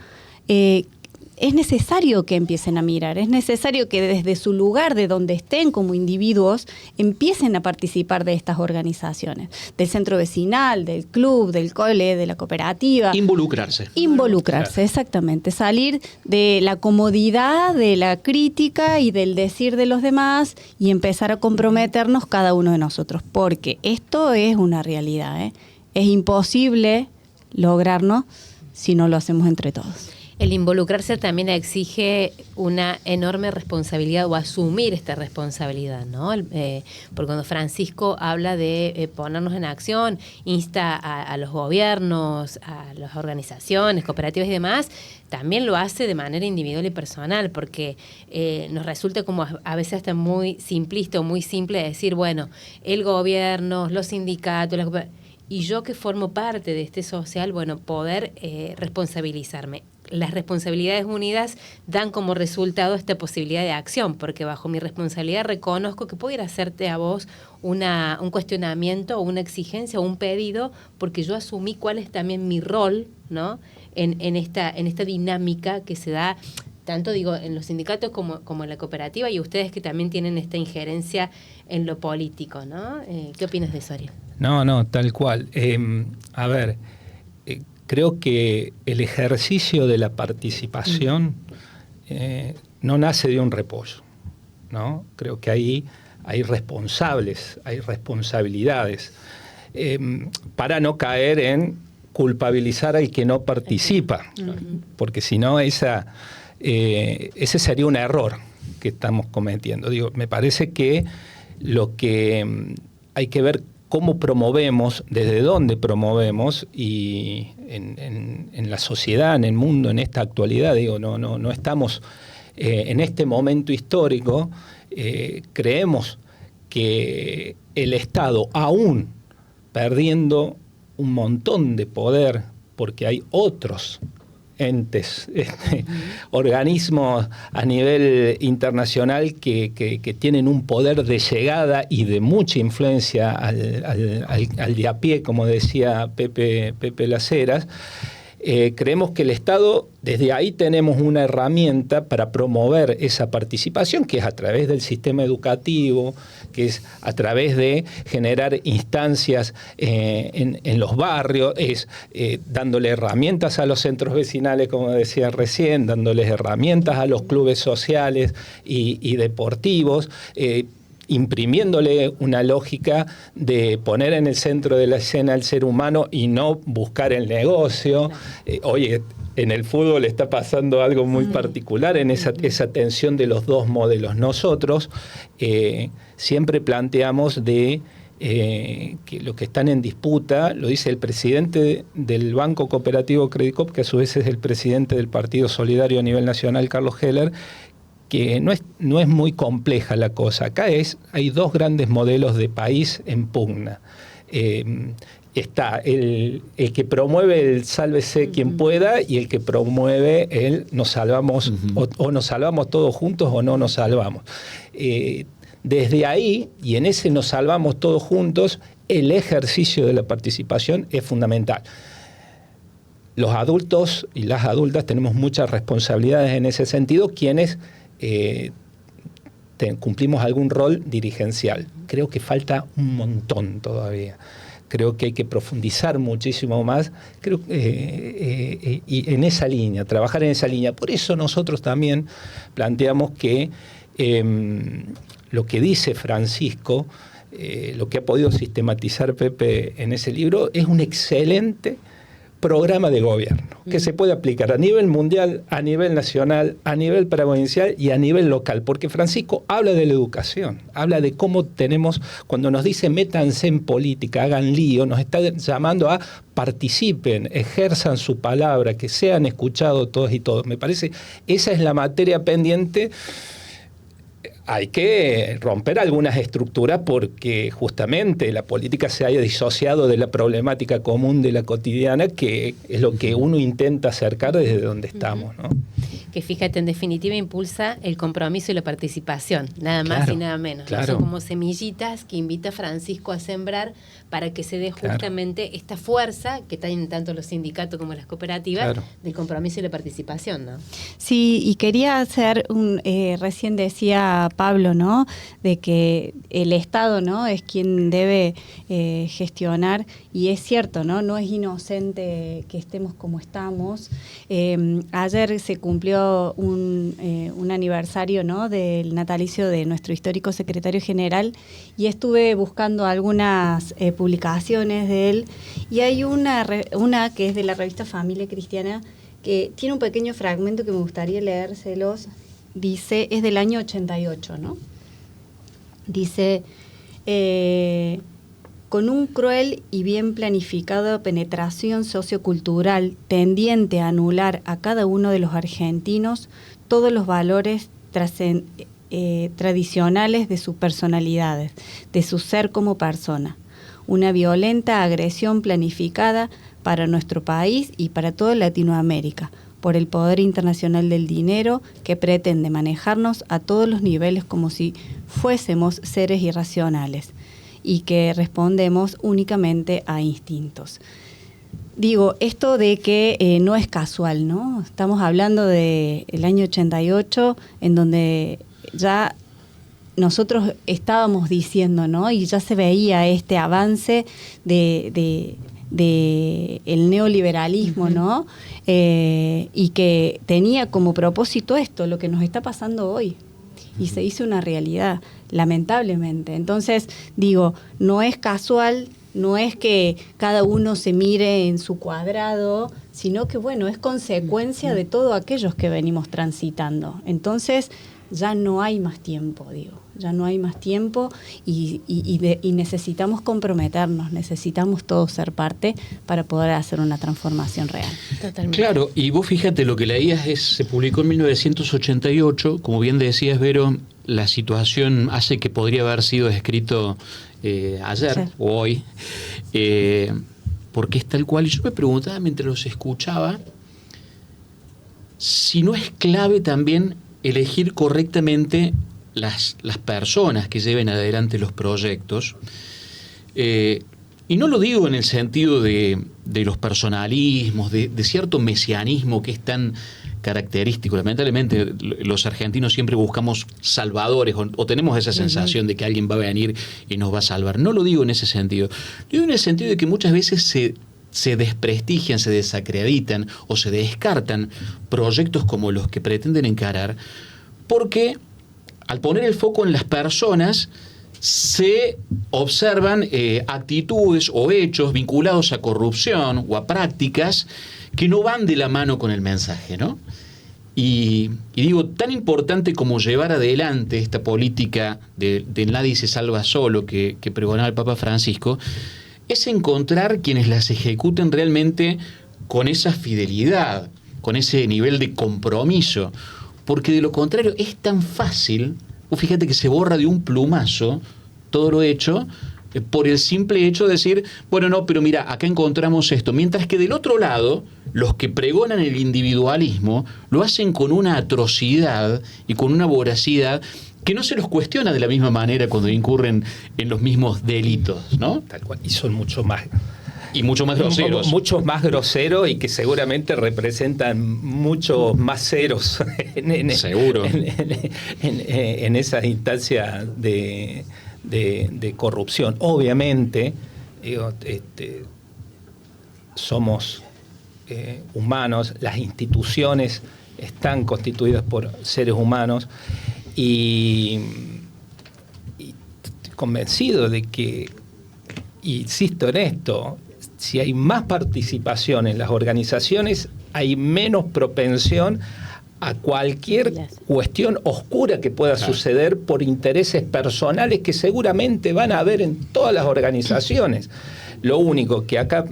es necesario que empiecen a mirar, es necesario que desde su lugar, de donde estén como individuos, empiecen a participar de estas organizaciones, del centro vecinal, del club, del cole, de la cooperativa. Involucrarse, exactamente. Salir de la comodidad, de la crítica y del decir de los demás, y empezar a comprometernos cada uno de nosotros, porque esto es una realidad, ¿eh? Es imposible lograrnos si no lo hacemos entre todos. El involucrarse también exige una enorme responsabilidad, o asumir esta responsabilidad, ¿no? Porque cuando Francisco habla de ponernos en acción, insta a los gobiernos, a las organizaciones, cooperativas y demás, también lo hace de manera individual y personal, porque nos resulta como a veces hasta muy simplista o muy simple decir, bueno, el gobierno, los sindicatos, y yo que formo parte de este social, bueno, poder responsabilizarme. Las responsabilidades unidas dan como resultado esta posibilidad de acción, porque bajo mi responsabilidad reconozco que puedo ir a hacerte a vos un cuestionamiento o una exigencia o un pedido, porque yo asumí cuál es también mi rol, ¿no? en esta dinámica que se da tanto, digo, en los sindicatos como en la cooperativa, y ustedes que también tienen esta injerencia en lo político, ¿no? ¿Qué opinas de eso, Ariel? No, tal cual. A ver, creo que el ejercicio de la participación no nace de un repollo, ¿no? Creo que ahí hay responsables, hay responsabilidades, para no caer en culpabilizar al que no participa, porque si no ese sería un error que estamos cometiendo. Digo, me parece que lo que hay que ver cómo promovemos, desde dónde promovemos, y en la sociedad, en el mundo, en esta actualidad, digo, no estamos en este momento histórico, creemos que el Estado, aún perdiendo un montón de poder, porque hay otros entes, organismos a nivel internacional que tienen un poder de llegada y de mucha influencia al de a pie, como decía Pepe Las Heras. Creemos que el Estado, desde ahí tenemos una herramienta para promover esa participación, que es a través del sistema educativo, que es a través de generar instancias en los barrios, es dándole herramientas a los centros vecinales, como decía recién, dándoles herramientas a los clubes sociales y deportivos, imprimiéndole una lógica de poner en el centro de la escena al ser humano y no buscar el negocio. Oye, en el fútbol está pasando algo muy particular en esa tensión de los dos modelos. Nosotros siempre planteamos que lo que están en disputa, lo dice el presidente del Banco Cooperativo Credicop, que a su vez es el presidente del Partido Solidario a nivel nacional, Carlos Heller, que no es muy compleja la cosa. Acá hay dos grandes modelos de país en pugna. está el que promueve el sálvese quien pueda y el que promueve el nos salvamos, o nos salvamos todos juntos o no nos salvamos. Desde ahí, y en ese nos salvamos todos juntos, el ejercicio de la participación es fundamental. Los adultos y las adultas tenemos muchas responsabilidades en ese sentido, quienes cumplimos algún rol dirigencial. Creo que falta un montón todavía. Creo que hay que profundizar muchísimo más y en esa línea, trabajar en esa línea. Por eso nosotros también planteamos que lo que dice Francisco, lo que ha podido sistematizar Pepe en ese libro, es un excelente programa de gobierno que se puede aplicar a nivel mundial, a nivel nacional, a nivel provincial y a nivel local, porque Francisco habla de la educación, habla de cómo tenemos, cuando nos dice métanse en política, hagan lío, nos está llamando a participen, ejerzan su palabra, que sean escuchados todos y todos. Me parece, esa es la materia pendiente. Hay que romper algunas estructuras porque justamente la política se haya disociado de la problemática común de la cotidiana, que es lo que uno intenta acercar desde donde estamos, ¿no? Que fíjate, en definitiva impulsa el compromiso y la participación, nada más y nada menos. Claro. Son como semillitas que invita a Francisco a sembrar para que se dé justamente esta fuerza que tienen tanto los sindicatos como las cooperativas del compromiso y la participación, ¿no? Sí, y quería hacer recién decía Pablo, ¿no?, de que el Estado, ¿no?, es quien debe gestionar, y es cierto, ¿no?, no es inocente que estemos como estamos. Ayer se cumplió un aniversario, ¿no?, del natalicio de nuestro histórico secretario general, y estuve buscando algunas publicaciones de él, y hay una que es de la revista Familia Cristiana, que tiene un pequeño fragmento que me gustaría leérselos. Dice, es del año 88, ¿no? Dice, con un cruel y bien planificado penetración sociocultural tendiente a anular a cada uno de los argentinos todos los valores tradicionales de sus personalidades, de su ser como persona. Una violenta agresión planificada para nuestro país y para toda Latinoamérica, por el poder internacional del dinero que pretende manejarnos a todos los niveles como si fuésemos seres irracionales y que respondemos únicamente a instintos. Digo, esto de que no es casual, ¿no? Estamos hablando del año 88, en donde ya nosotros estábamos diciendo, ¿no?, y ya se veía este avance de el neoliberalismo, ¿no? Y que tenía como propósito esto, lo que nos está pasando hoy. Y se hizo una realidad, lamentablemente. Entonces, digo, no es casual, no es que cada uno se mire en su cuadrado, sino que, bueno, es consecuencia de todo aquellos que venimos transitando. Entonces, ya no hay más tiempo, digo. Ya no hay más tiempo y necesitamos comprometernos, necesitamos todos ser parte para poder hacer una transformación real. Totalmente. Claro, y vos fíjate, lo que leías se publicó en 1988, como bien decías, Vero, la situación hace que podría haber sido escrito ayer o hoy, porque es tal cual. Y yo me preguntaba mientras los escuchaba, si no es clave también elegir correctamente las personas que lleven adelante los proyectos, y no lo digo en el sentido de los personalismos, de cierto mesianismo que es tan característico. Lamentablemente los argentinos siempre buscamos salvadores o tenemos esa sensación de que alguien va a venir y nos va a salvar. No lo digo en ese sentido. Lo digo en el sentido de que muchas veces se desprestigian, se desacreditan o se descartan proyectos como los que pretenden encarar, porque al poner el foco en las personas se observan actitudes o hechos vinculados a corrupción o a prácticas que no van de la mano con el mensaje, ¿no? Y digo, tan importante como llevar adelante esta política de nadie se salva solo que pregonaba el Papa Francisco, es encontrar quienes las ejecuten realmente con esa fidelidad, con ese nivel de compromiso, porque de lo contrario es tan fácil, fíjate que se borra de un plumazo todo lo hecho, por el simple hecho de decir, bueno, no, pero mira, acá encontramos esto. Mientras que del otro lado, los que pregonan el individualismo lo hacen con una atrocidad y con una voracidad que no se los cuestiona de la misma manera cuando incurren en los mismos delitos, ¿no? Tal cual. Y son mucho más groseros. Muchos más groseros y que seguramente representan muchos más ceros Seguro. en esas instancias de corrupción. Obviamente, somos humanos, las instituciones están constituidas por seres humanos y estoy convencido de que, insisto en esto, si hay más participación en las organizaciones, hay menos propensión a cualquier cuestión oscura que pueda suceder por intereses personales que seguramente van a haber en todas las organizaciones. Lo único que acá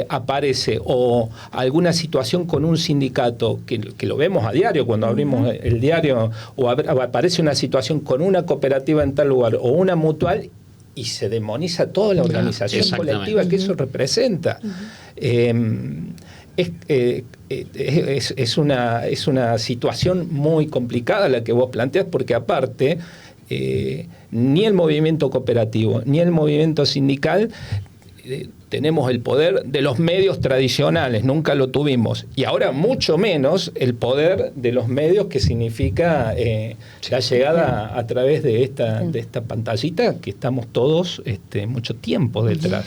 aparece o alguna situación con un sindicato, que lo vemos a diario cuando abrimos el diario, o aparece una situación con una cooperativa en tal lugar o una mutual, y se demoniza toda la organización colectiva que eso representa. Es una situación muy complicada la que vos planteás, porque aparte ni el movimiento cooperativo ni el movimiento sindical tenemos el poder de los medios tradicionales, nunca lo tuvimos, y ahora mucho menos el poder de los medios, que significa la llegada a través de esta pantallita que estamos todos mucho tiempo detrás.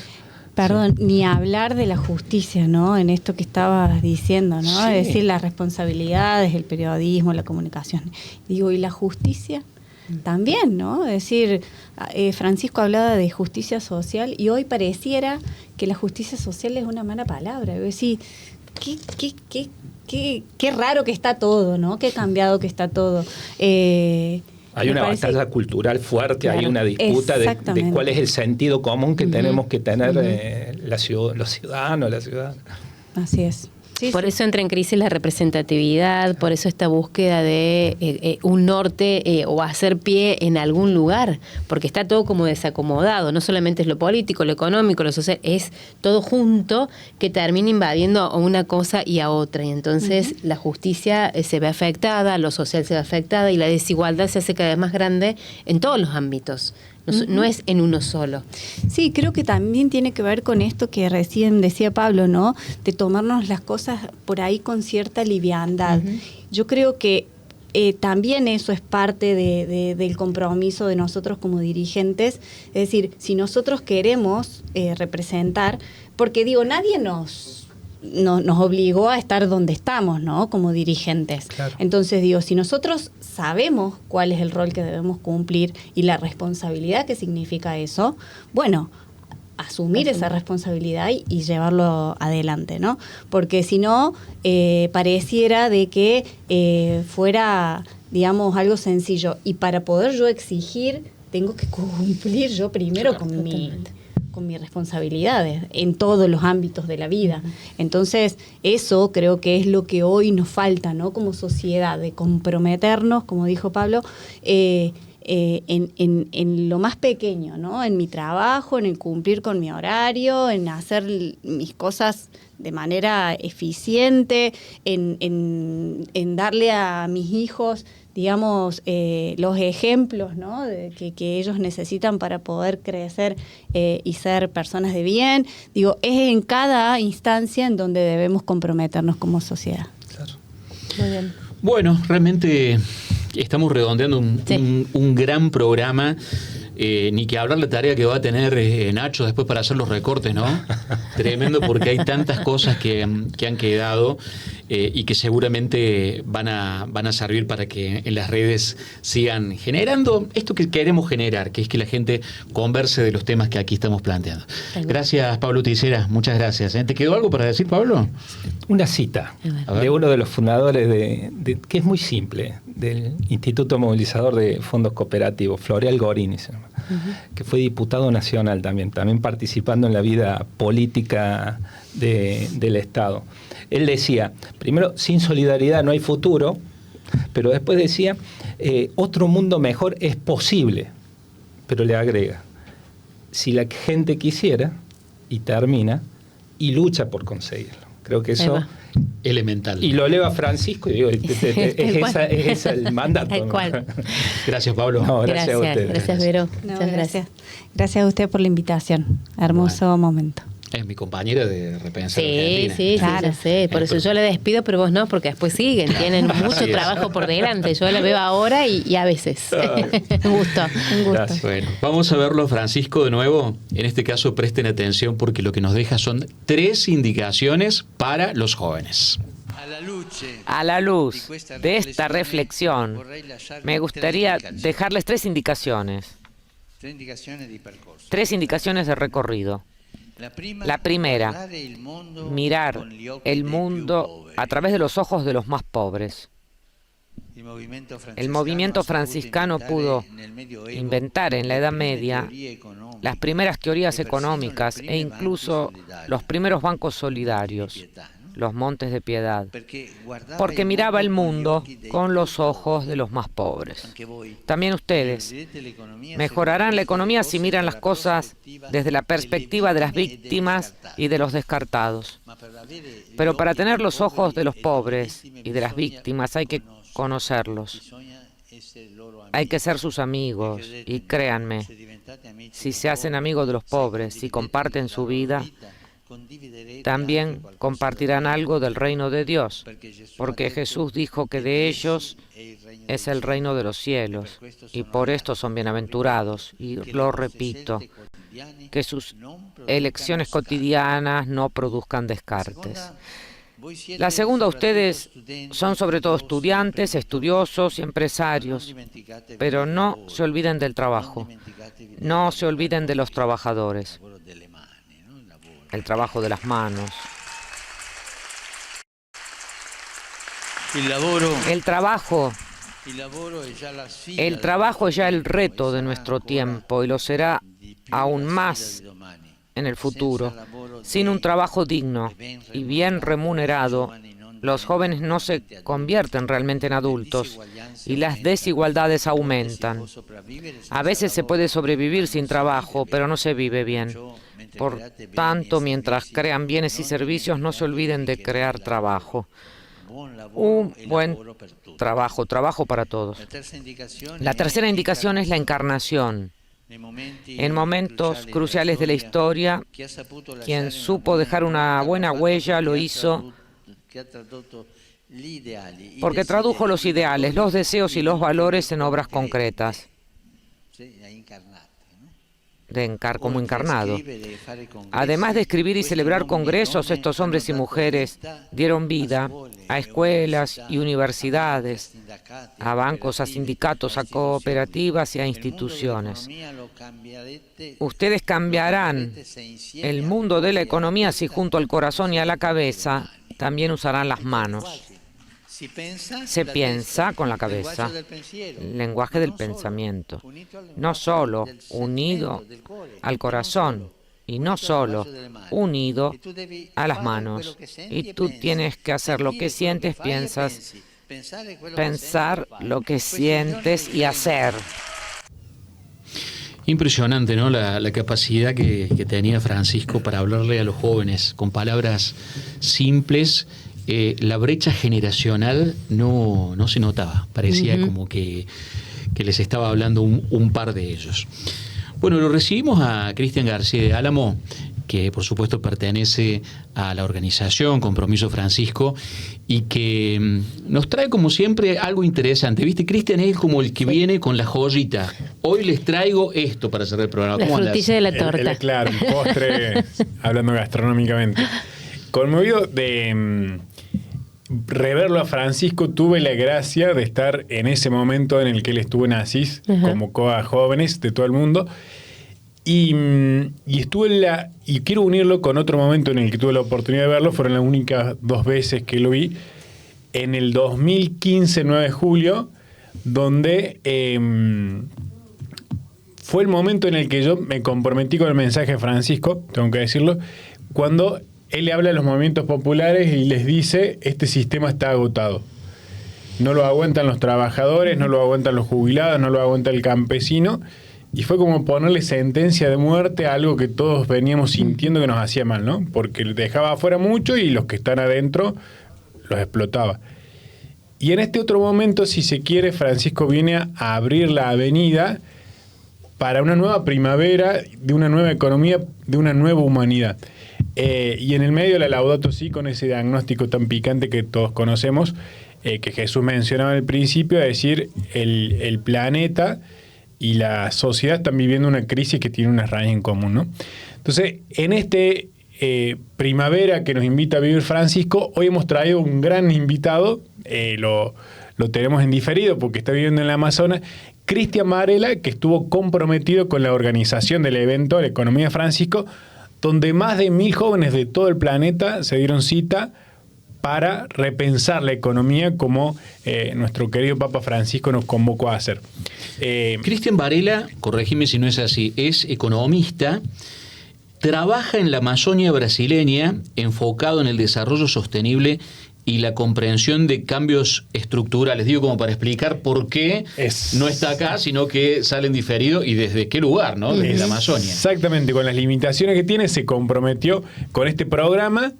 Perdón, ni hablar de la justicia, ¿no? En esto que estabas diciendo, ¿no? Sí. Es decir, las responsabilidades, el periodismo, la comunicación. Digo, ¿y la justicia? También, ¿no? Es decir, Francisco hablaba de justicia social y hoy pareciera que la justicia social es una mala palabra. Es decir, qué raro que está todo, ¿no? Qué cambiado que está todo. Hay una batalla cultural fuerte, claro, hay una disputa de cuál es el sentido común que tenemos que tener los ciudadanos, la ciudad. Así es. Sí, por eso entra en crisis la representatividad, por eso esta búsqueda de un norte o hacer pie en algún lugar, porque está todo como desacomodado, no solamente es lo político, lo económico, lo social, es todo junto que termina invadiendo a una cosa y a otra, y entonces la justicia se ve afectada, lo social se ve afectada y la desigualdad se hace cada vez más grande en todos los ámbitos. No es en uno solo. Sí, creo que también tiene que ver con esto que recién decía Pablo, ¿no? De tomarnos las cosas por ahí con cierta liviandad. Yo creo que también eso es parte del compromiso de nosotros como dirigentes. Es decir, si nosotros queremos representar, porque digo, nadie nos obligó a estar donde estamos, ¿no? Como dirigentes. Claro. Entonces digo, si nosotros sabemos cuál es el rol que debemos cumplir y la responsabilidad que significa eso, bueno, asumir esa responsabilidad y llevarlo adelante, ¿no? Porque si no, pareciera de que fuera, digamos, algo sencillo. Y para poder yo exigir, tengo que cumplir yo primero con mis responsabilidades en todos los ámbitos de la vida. Entonces, eso creo que es lo que hoy nos falta, ¿no? Como sociedad, de comprometernos, como dijo Pablo, en lo más pequeño, ¿no? En mi trabajo, en el cumplir con mi horario, en hacer mis cosas de manera eficiente, en darle a mis hijos, digamos, los ejemplos, ¿no? que ellos necesitan para poder crecer y ser personas de bien. Digo, es en cada instancia en donde debemos comprometernos como sociedad. Claro. Muy bien. Bueno, realmente estamos redondeando un gran programa. Ni que hablar la tarea que va a tener Nacho después para hacer los recortes, ¿no? Tremendo, porque hay tantas cosas que han quedado y que seguramente van a servir para que en las redes sigan generando esto que queremos generar, que es que la gente converse de los temas que aquí estamos planteando. Gracias, Pablo Ticera, muchas gracias. ¿Te quedó algo para decir, Pablo? Una cita de uno de los fundadores que es muy simple, del Instituto Movilizador de Fondos Cooperativos, Floreal Gorini, que fue diputado nacional también participando en la vida política del Estado. Él decía, primero, sin solidaridad no hay futuro, pero después decía, otro mundo mejor es posible, pero le agrega, si la gente quisiera, y termina, y lucha por conseguirlo. Creo que eso... Elemental. Y lo leo a Francisco y digo, es el mandato. Tal cual. Gracias, Pablo. No, gracias a ustedes. Gracias, Vero. No, Muchas gracias. Gracias a usted por la invitación. Hermoso momento. Es mi compañera de Repensar Sí, Argentina. sí, claro, ya sé. Por eso yo le despido, pero vos no, porque después siguen. Tienen mucho trabajo por delante. Yo la veo ahora y a veces. Un gusto. Gracias. Bueno, vamos a verlo, Francisco, de nuevo. En este caso, presten atención porque lo que nos deja son 3 indicaciones para los jóvenes. A la luz de esta reflexión, me gustaría dejarles 3 indicaciones. 3 indicaciones de recorrido. La primera, mirar el mundo a través de los ojos de los más pobres. El movimiento franciscano pudo inventar en la Edad Media las primeras teorías económicas e incluso los primeros bancos solidarios, los montes de piedad, porque miraba el mundo con los ojos de los más pobres. También ustedes mejorarán la economía si miran las cosas desde la perspectiva de las víctimas y de los descartados. Pero para tener los ojos de los pobres y de las víctimas hay que conocerlos. Hay que ser sus amigos y créanme, si se hacen amigos de los pobres, si comparten su vida, también compartirán algo del reino de Dios, porque Jesús dijo que de ellos es el reino de los cielos, y por esto son bienaventurados. Y lo repito, que sus elecciones cotidianas no produzcan descartes. La segunda, ustedes son sobre todo estudiantes, estudiosos y empresarios, pero no se olviden del trabajo, no se olviden de los trabajadores. El trabajo de las manos. El trabajo es ya el reto de nuestro tiempo y lo será aún más en el futuro. Sin un trabajo digno y bien remunerado, los jóvenes no se convierten realmente en adultos y las desigualdades aumentan. A veces se puede sobrevivir sin trabajo, pero no se vive bien. Por tanto, mientras crean bienes y servicios, no se olviden de crear trabajo. Un buen trabajo para todos. La tercera indicación es la encarnación. En momentos cruciales de la historia, quien supo dejar una buena huella lo hizo porque tradujo los ideales, los deseos y los valores en obras concretas. Como encarnado. Además de escribir y celebrar congresos, estos hombres y mujeres dieron vida a escuelas y universidades, a bancos, a sindicatos, a cooperativas y a instituciones. Ustedes cambiarán el mundo de la economía si junto al corazón y a la cabeza también usarán las manos. Se piensa con la cabeza, el lenguaje del pensamiento, no solo unido al corazón y no solo unido a las manos. Y tú tienes que hacer lo que sientes, pensar lo que sientes y hacer. Impresionante, ¿no? La capacidad que tenía Francisco para hablarle a los jóvenes con palabras simples. La brecha generacional no se notaba, parecía como que les estaba hablando un par de ellos. Bueno, lo recibimos a Cristian García de Álamo, que por supuesto pertenece a la organización Compromiso Francisco y que nos trae como siempre algo interesante. ¿Viste? Cristian es como el que viene con la joyita. Hoy les traigo esto para cerrar el programa. La frutilla de la torta. Claro, un postre, hablando gastronómicamente. Conmovido de reverlo a Francisco, tuve la gracia de estar en ese momento en el que él estuvo en Asís, convocó a jóvenes de todo el mundo, y estuve y quiero unirlo con otro momento en el que tuve la oportunidad de verlo. Fueron las únicas 2 veces que lo vi, en el 2015, 9 de julio, donde fue el momento en el que yo me comprometí con el mensaje de Francisco, tengo que decirlo, cuando él le habla a los movimientos populares y les dice: este sistema está agotado. No lo aguantan los trabajadores, no lo aguantan los jubilados, no lo aguanta el campesino, y fue como ponerle sentencia de muerte a algo que todos veníamos sintiendo que nos hacía mal, ¿no? Porque dejaba afuera mucho y los que están adentro los explotaba. Y en este otro momento, si se quiere, Francisco viene a abrir la avenida para una nueva primavera, de una nueva economía, de una nueva humanidad. Y en el medio de la Laudato Si, con ese diagnóstico tan picante que todos conocemos, que Jesús mencionaba al principio, es decir, el planeta y la sociedad están viviendo una crisis que tiene una raíz en común, ¿no? Entonces, en este primavera que nos invita a vivir Francisco, hoy hemos traído un gran invitado, lo tenemos en diferido porque está viviendo en la Amazonas, Cristian Varela, que estuvo comprometido con la organización del evento La Economía de Francisco, donde más de 1.000 jóvenes de todo el planeta se dieron cita para repensar la economía como nuestro querido Papa Francisco nos convocó a hacer. Cristian Varela, corregime si no es así, es economista, trabaja en la Amazonia brasileña enfocado en el desarrollo sostenible y la comprensión de cambios estructurales. Digo, como para explicar por qué no está acá, sino que sale en diferido y desde qué lugar, ¿no? Desde la Amazonia. Exactamente, con las limitaciones que tiene, se comprometió con este programa.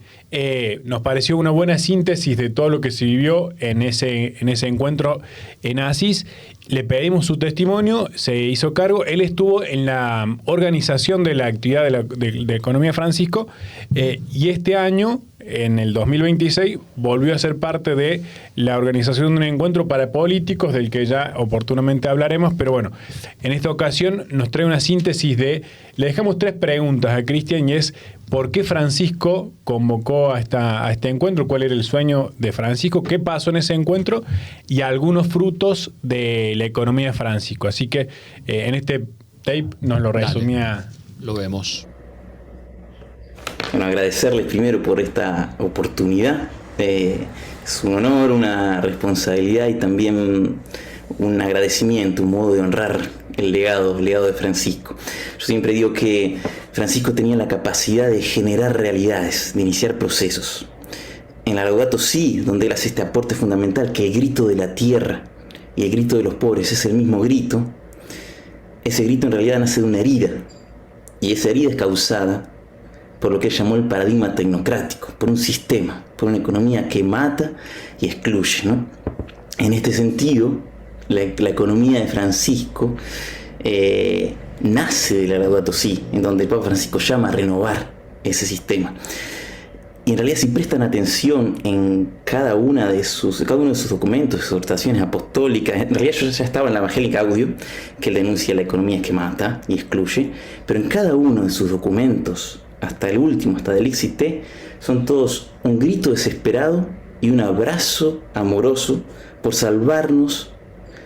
Nos pareció una buena síntesis de todo lo que se vivió en ese encuentro en Asís. Le pedimos su testimonio, se hizo cargo. Él estuvo en la organización de la actividad de Economía Francisco y este año, en el 2026, volvió a ser parte de la organización de un encuentro para políticos del que ya oportunamente hablaremos, pero bueno, en esta ocasión nos trae una síntesis le dejamos 3 preguntas a Cristian, y es ¿por qué Francisco convocó a este encuentro? ¿Cuál era el sueño de Francisco? ¿Qué pasó en ese encuentro? Y algunos frutos de la economía de Francisco. Así que en este tape nos lo resumía. Dale, lo vemos. Bueno, agradecerles primero por esta oportunidad. Es un honor, una responsabilidad y también un agradecimiento, un modo de honrar el legado de Francisco. Yo siempre digo que Francisco tenía la capacidad de generar realidades, de iniciar procesos. En la Laudato Si, donde él hace este aporte fundamental, que el grito de la tierra y el grito de los pobres es el mismo grito, ese grito en realidad nace de una herida, y esa herida es causada por lo que él llamó el paradigma tecnocrático, por un sistema, por una economía que mata y excluye, ¿no? En este sentido, la economía de Francisco nace de la Laudato Si, en donde el Papa Francisco llama a renovar ese sistema. Y en realidad, si prestan atención en cada uno de sus documentos, exhortaciones apostólicas, en realidad yo ya estaba en la Evangélica Audio, que él denuncia la economía que mata y excluye, pero en cada uno de sus documentos, hasta el último, hasta del Ixité, son todos un grito desesperado y un abrazo amoroso por salvarnos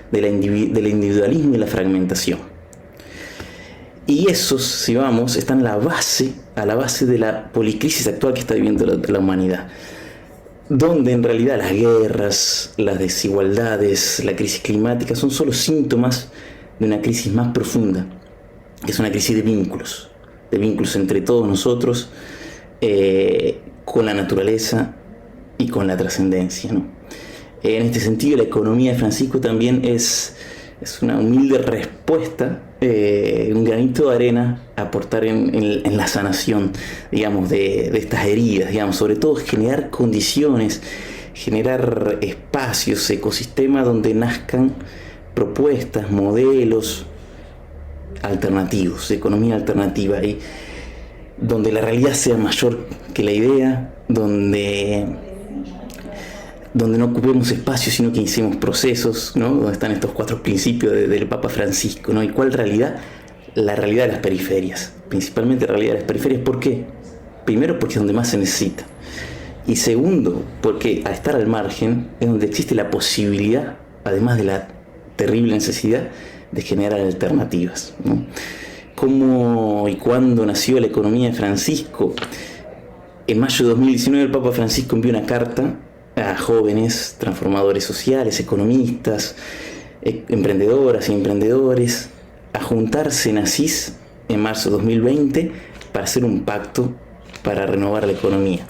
del individualismo y la fragmentación. Y esos, si vamos, están a la base de la policrisis actual que está viviendo la humanidad, donde en realidad las guerras, las desigualdades, la crisis climática son solo síntomas de una crisis más profunda, que es una crisis de vínculos entre todos nosotros, con la naturaleza y con la trascendencia, ¿no? En este sentido, la economía de Francisco también es una humilde respuesta, un granito de arena a aportar en la sanación, digamos, de estas heridas, digamos, sobre todo generar condiciones, generar espacios, ecosistemas donde nazcan propuestas, modelos alternativos, de economía alternativa, y donde la realidad sea mayor que la idea, donde no ocupemos espacios, sino que iniciemos procesos, ¿no? Donde están estos 4 principios del Papa Francisco, ¿no? ¿Y cuál realidad? La realidad de las periferias, principalmente la realidad de las periferias. ¿Por qué? Primero, porque es donde más se necesita. Y segundo, porque al estar al margen es donde existe la posibilidad, además de la terrible necesidad, de generar alternativas, ¿no? ¿Cómo y cuándo nació la economía de Francisco? En mayo de 2019 el Papa Francisco envió una carta a jóvenes transformadores sociales, economistas, emprendedoras y emprendedores, a juntarse en Asís en marzo de 2020 para hacer un pacto para renovar la economía.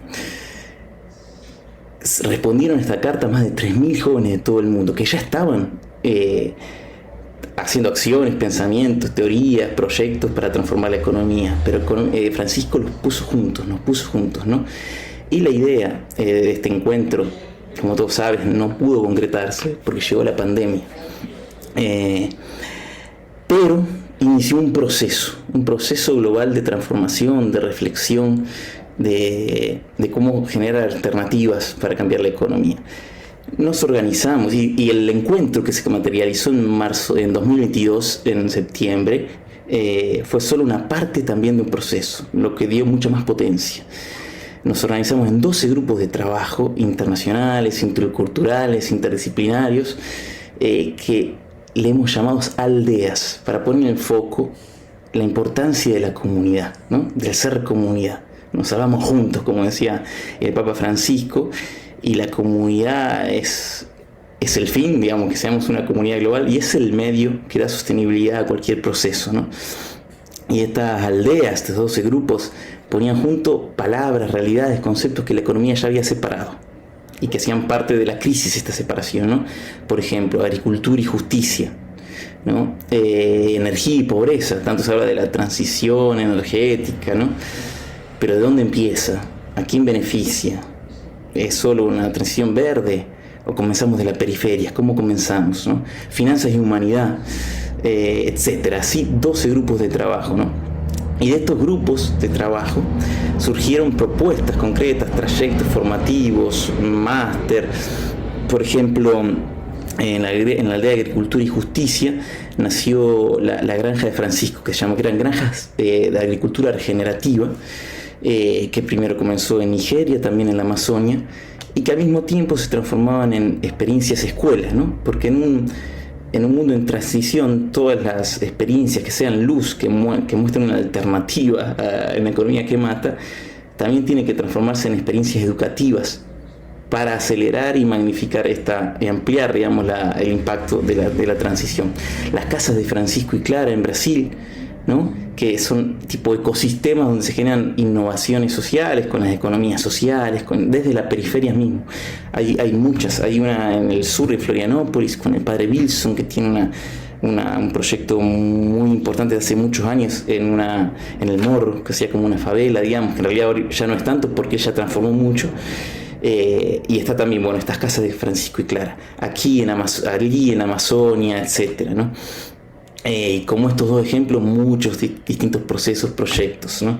Respondieron a esta carta más de 3.000 jóvenes de todo el mundo que ya estaban haciendo acciones, pensamientos, teorías, proyectos para transformar la economía, pero Francisco nos puso juntos, ¿no? Y la idea de este encuentro, como todos saben, no pudo concretarse porque llegó la pandemia. Pero inició un proceso global de transformación, de reflexión, de cómo generar alternativas para cambiar la economía. Nos organizamos y el encuentro que se materializó en 2022, en septiembre, fue solo una parte también de un proceso, lo que dio mucha más potencia. Nos organizamos en 12 grupos de trabajo internacionales, interculturales, interdisciplinarios, que le hemos llamado aldeas, para poner en foco la importancia de la comunidad, ¿no? Del ser comunidad. Nos salvamos juntos, como decía el Papa Francisco, y la comunidad es el fin, digamos, que seamos una comunidad global, y es el medio que da sostenibilidad a cualquier proceso, ¿no? Y estas aldeas, estos 12 grupos, ponían junto palabras, realidades, conceptos que la economía ya había separado y que hacían parte de la crisis, esta separación, ¿no? Por ejemplo, agricultura y justicia, ¿no? Energía y pobreza, tanto se habla de la transición energética, ¿no? Pero ¿de dónde empieza? ¿A quién beneficia? ¿Es solo una transición verde? ¿O comenzamos de la periferia? ¿Cómo comenzamos, no? Finanzas y humanidad, etcétera. Así 12 grupos de trabajo, ¿no? Y de estos grupos de trabajo surgieron propuestas concretas, trayectos formativos, máster. Por ejemplo, en la aldea de Agricultura y Justicia nació la granja de Francisco, que se llama, que eran granjas de agricultura regenerativa, que primero comenzó en Nigeria, también en la Amazonia, y que al mismo tiempo se transformaban en experiencias escuelas, ¿no? Porque en un mundo en transición, todas las experiencias que sean luz, que muestren una alternativa en la economía que mata, también tienen que transformarse en experiencias educativas para acelerar y magnificar y ampliar, digamos, el impacto de la transición. Las casas de Francisco y Clara en Brasil, ¿no? Que son tipo ecosistemas donde se generan innovaciones sociales con las economías sociales, desde la periferia mismo. Hay muchas. Hay una en el sur de Florianópolis con el padre Wilson, que tiene un proyecto muy importante de hace muchos años en el Morro, que hacía como una favela, digamos, que en realidad ya no es tanto porque ella transformó mucho. Y está también, bueno, estas casas de Francisco y Clara, allí en Amazonia, etcétera, ¿no? Como estos dos ejemplos, muchos distintos procesos, proyectos, ¿no?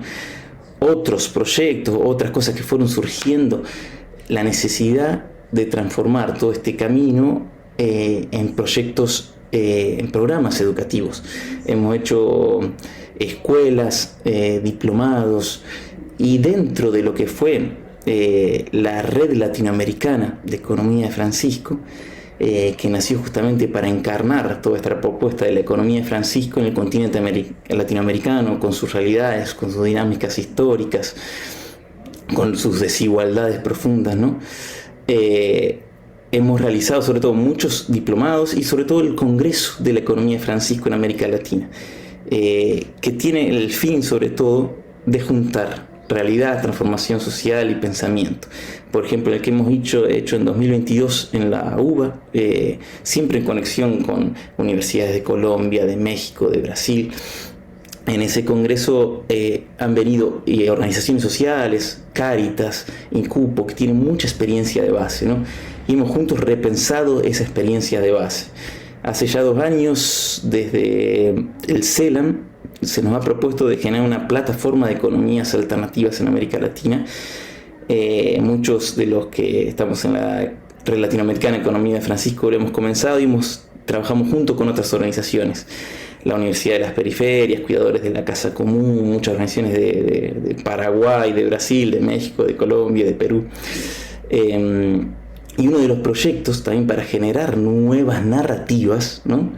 Otros proyectos, otras cosas que fueron surgiendo, la necesidad de transformar todo este camino en proyectos, en programas educativos. Hemos hecho escuelas, diplomados, y dentro de lo que fue la red latinoamericana de economía de Francisco, que nació justamente para encarnar toda esta propuesta de la economía de Francisco en el continente latinoamericano, con sus realidades, con sus dinámicas históricas, con sus desigualdades profundas, ¿no? Hemos realizado sobre todo muchos diplomados y sobre todo el Congreso de la Economía de Francisco en América Latina, que tiene el fin sobre todo de juntar realidad, transformación social y pensamiento. Por ejemplo, el que hemos hecho en 2022 en la UBA, siempre en conexión con universidades de Colombia, de México, de Brasil. En ese congreso han venido organizaciones sociales, Cáritas, Incupo, que tienen mucha experiencia de base, ¿no? Y hemos juntos repensado esa experiencia de base. Hace ya 2 años, desde el CELAM, se nos ha propuesto de generar una plataforma de economías alternativas en América Latina. Muchos de los que estamos en la Red Latinoamericana Economía de Francisco lo hemos comenzado y trabajamos junto con otras organizaciones. La Universidad de las Periferias, Cuidadores de la Casa Común, muchas organizaciones de Paraguay, de Brasil, de México, de Colombia, de Perú. Y uno de los proyectos también para generar nuevas narrativas, ¿no?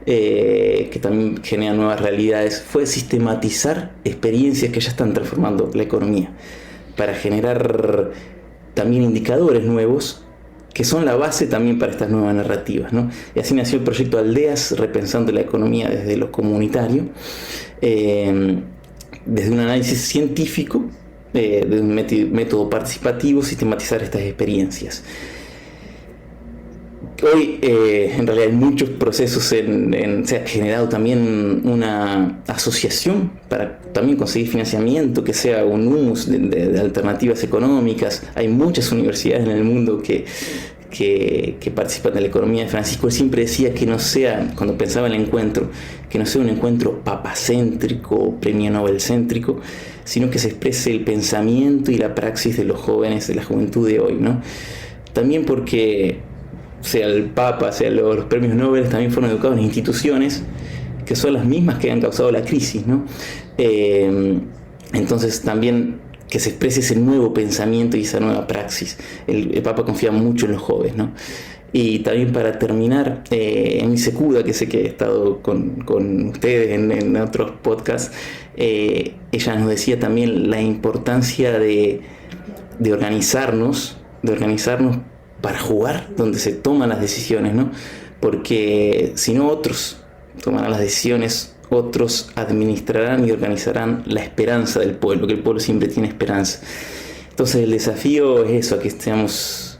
Que también generan nuevas realidades, fue sistematizar experiencias que ya están transformando la economía, para generar también indicadores nuevos que son la base también para estas nuevas narrativas, ¿no? Y así nació el proyecto Aldeas, repensando la economía desde lo comunitario, desde un análisis científico, de un método participativo, sistematizar estas experiencias. hoy en realidad hay muchos procesos, se ha generado también una asociación para también conseguir financiamiento, que sea un humus de alternativas económicas. Hay muchas universidades en el mundo que participan de la economía de Francisco. Él siempre decía que no sea, cuando pensaba en el encuentro, que no sea un encuentro papacéntrico, premio Nobel céntrico, sino que se exprese el pensamiento y la praxis de los jóvenes, de la juventud de hoy, ¿no? También porque sea el Papa, sea los premios Nobel, también fueron educados en instituciones que son las mismas que han causado la crisis, ¿no? Entonces también que se exprese ese nuevo pensamiento y esa nueva praxis. El Papa confía mucho en los jóvenes, ¿no? Y también para terminar, en mi Secuda, que sé que he estado con ustedes en otros podcasts, ella nos decía también la importancia de organizarnos para jugar donde se toman las decisiones, ¿no? Porque si no, otros tomarán las decisiones, otros administrarán y organizarán la esperanza del pueblo, que el pueblo siempre tiene esperanza. Entonces el desafío es eso, a que estemos,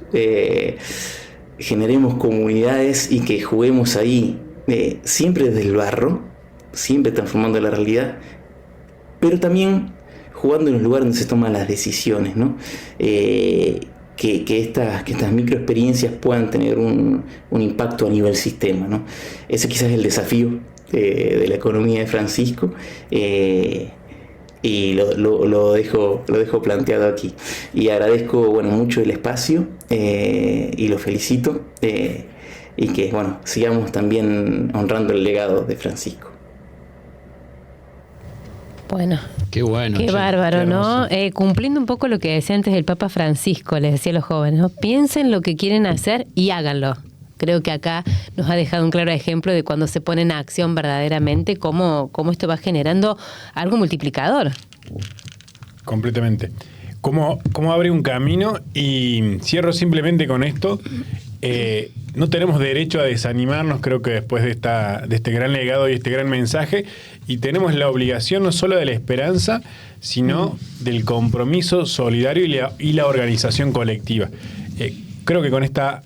generemos comunidades y que juguemos ahí, siempre desde el barro, siempre transformando la realidad, pero también jugando en los lugares donde se toman las decisiones, ¿no? Que estas microexperiencias puedan tener un impacto a nivel sistema, ¿no? Ese quizás es el desafío de la economía de Francisco, y lo dejo planteado aquí. Y agradezco mucho el espacio, y lo felicito, y que sigamos también honrando el legado de Francisco. Bueno, qué bárbaro, ¿no? Cumpliendo un poco lo que decía antes el Papa Francisco, les decía a los jóvenes, ¿no? Piensen lo que quieren hacer y háganlo. Creo que acá nos ha dejado un claro ejemplo de cuando se pone en acción verdaderamente, cómo esto va generando algo multiplicador. Completamente. Cómo abre un camino, y cierro simplemente con esto. No tenemos derecho a desanimarnos, creo que después de este gran legado y este gran mensaje, y tenemos la obligación no solo de la esperanza, sino del compromiso solidario y la organización colectiva. Creo que con esta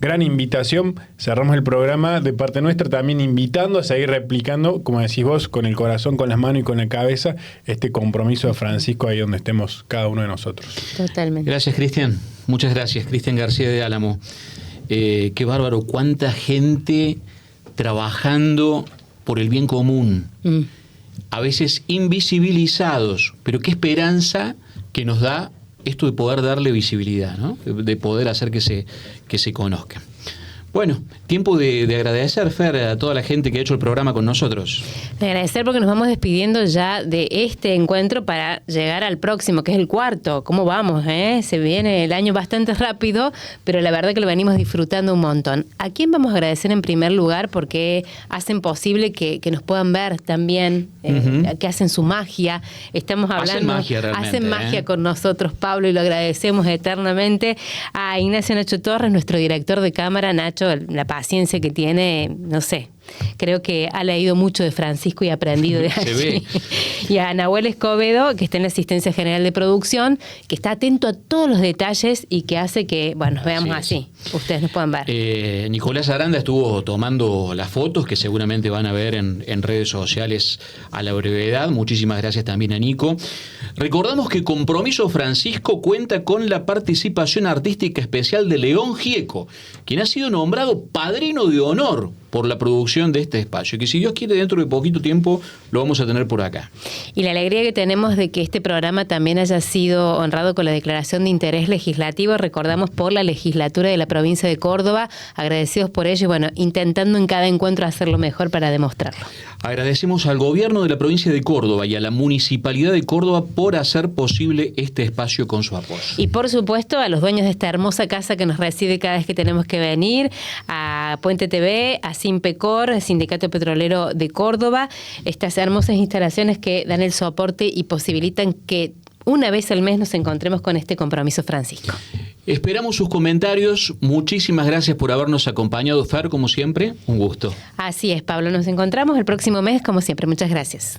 gran invitación cerramos el programa de parte nuestra, también invitando a seguir replicando, como decís vos, con el corazón, con las manos y con la cabeza, este compromiso de Francisco ahí donde estemos cada uno de nosotros. Totalmente. Gracias, Cristian. Muchas gracias, Cristian García de Álamo. Qué bárbaro, cuánta gente trabajando por el bien común. A veces invisibilizados, pero qué esperanza que nos da esto de poder darle visibilidad, ¿no? De poder hacer que se conozca. Bueno, tiempo de agradecer, Fer, a toda la gente que ha hecho el programa con nosotros. De agradecer porque nos vamos despidiendo ya de este encuentro para llegar al próximo, que es el cuarto. ¿Cómo vamos? Se viene el año bastante rápido, pero la verdad que lo venimos disfrutando un montón. ¿A quién vamos a agradecer en primer lugar? Porque hacen posible que nos puedan ver también, que hacen su magia. Estamos hablando, hacen magia con nosotros, Pablo, y lo agradecemos eternamente. A Ignacio Nacho Torres, nuestro director de cámara. Nacho, la paciencia que tiene, no sé, creo que ha leído mucho de Francisco y aprendido de allí. Y a Nahuel Escobedo, que está en la asistencia general de producción, que está atento a todos los detalles y que hace que, nos veamos así. Ustedes nos puedan ver. Nicolás Aranda estuvo tomando las fotos que seguramente van a ver en redes sociales a la brevedad. Muchísimas gracias también a Nico. Recordamos que Compromiso Francisco cuenta con la participación artística especial de León Gieco, quien ha sido nombrado padrino de honor por la producción de este espacio, que si Dios quiere dentro de poquito tiempo lo vamos a tener por acá. Y la alegría que tenemos de que este programa también haya sido honrado con la declaración de interés legislativo, recordamos, por la legislatura de la provincia de Córdoba, agradecidos por ello y intentando en cada encuentro hacerlo mejor para demostrarlo. Agradecemos al gobierno de la provincia de Córdoba y a la municipalidad de Córdoba por hacer posible este espacio con su apoyo. Y por supuesto a los dueños de esta hermosa casa que nos recibe cada vez que tenemos que venir, a Puente TV, a Simpecor, Sindicato Petrolero de Córdoba, estas hermosas instalaciones que dan el soporte y posibilitan que una vez al mes nos encontremos con este Compromiso Francisco. Esperamos sus comentarios. Muchísimas gracias por habernos acompañado, Fer, como siempre. Un gusto. Así es, Pablo. Nos encontramos el próximo mes, como siempre. Muchas gracias.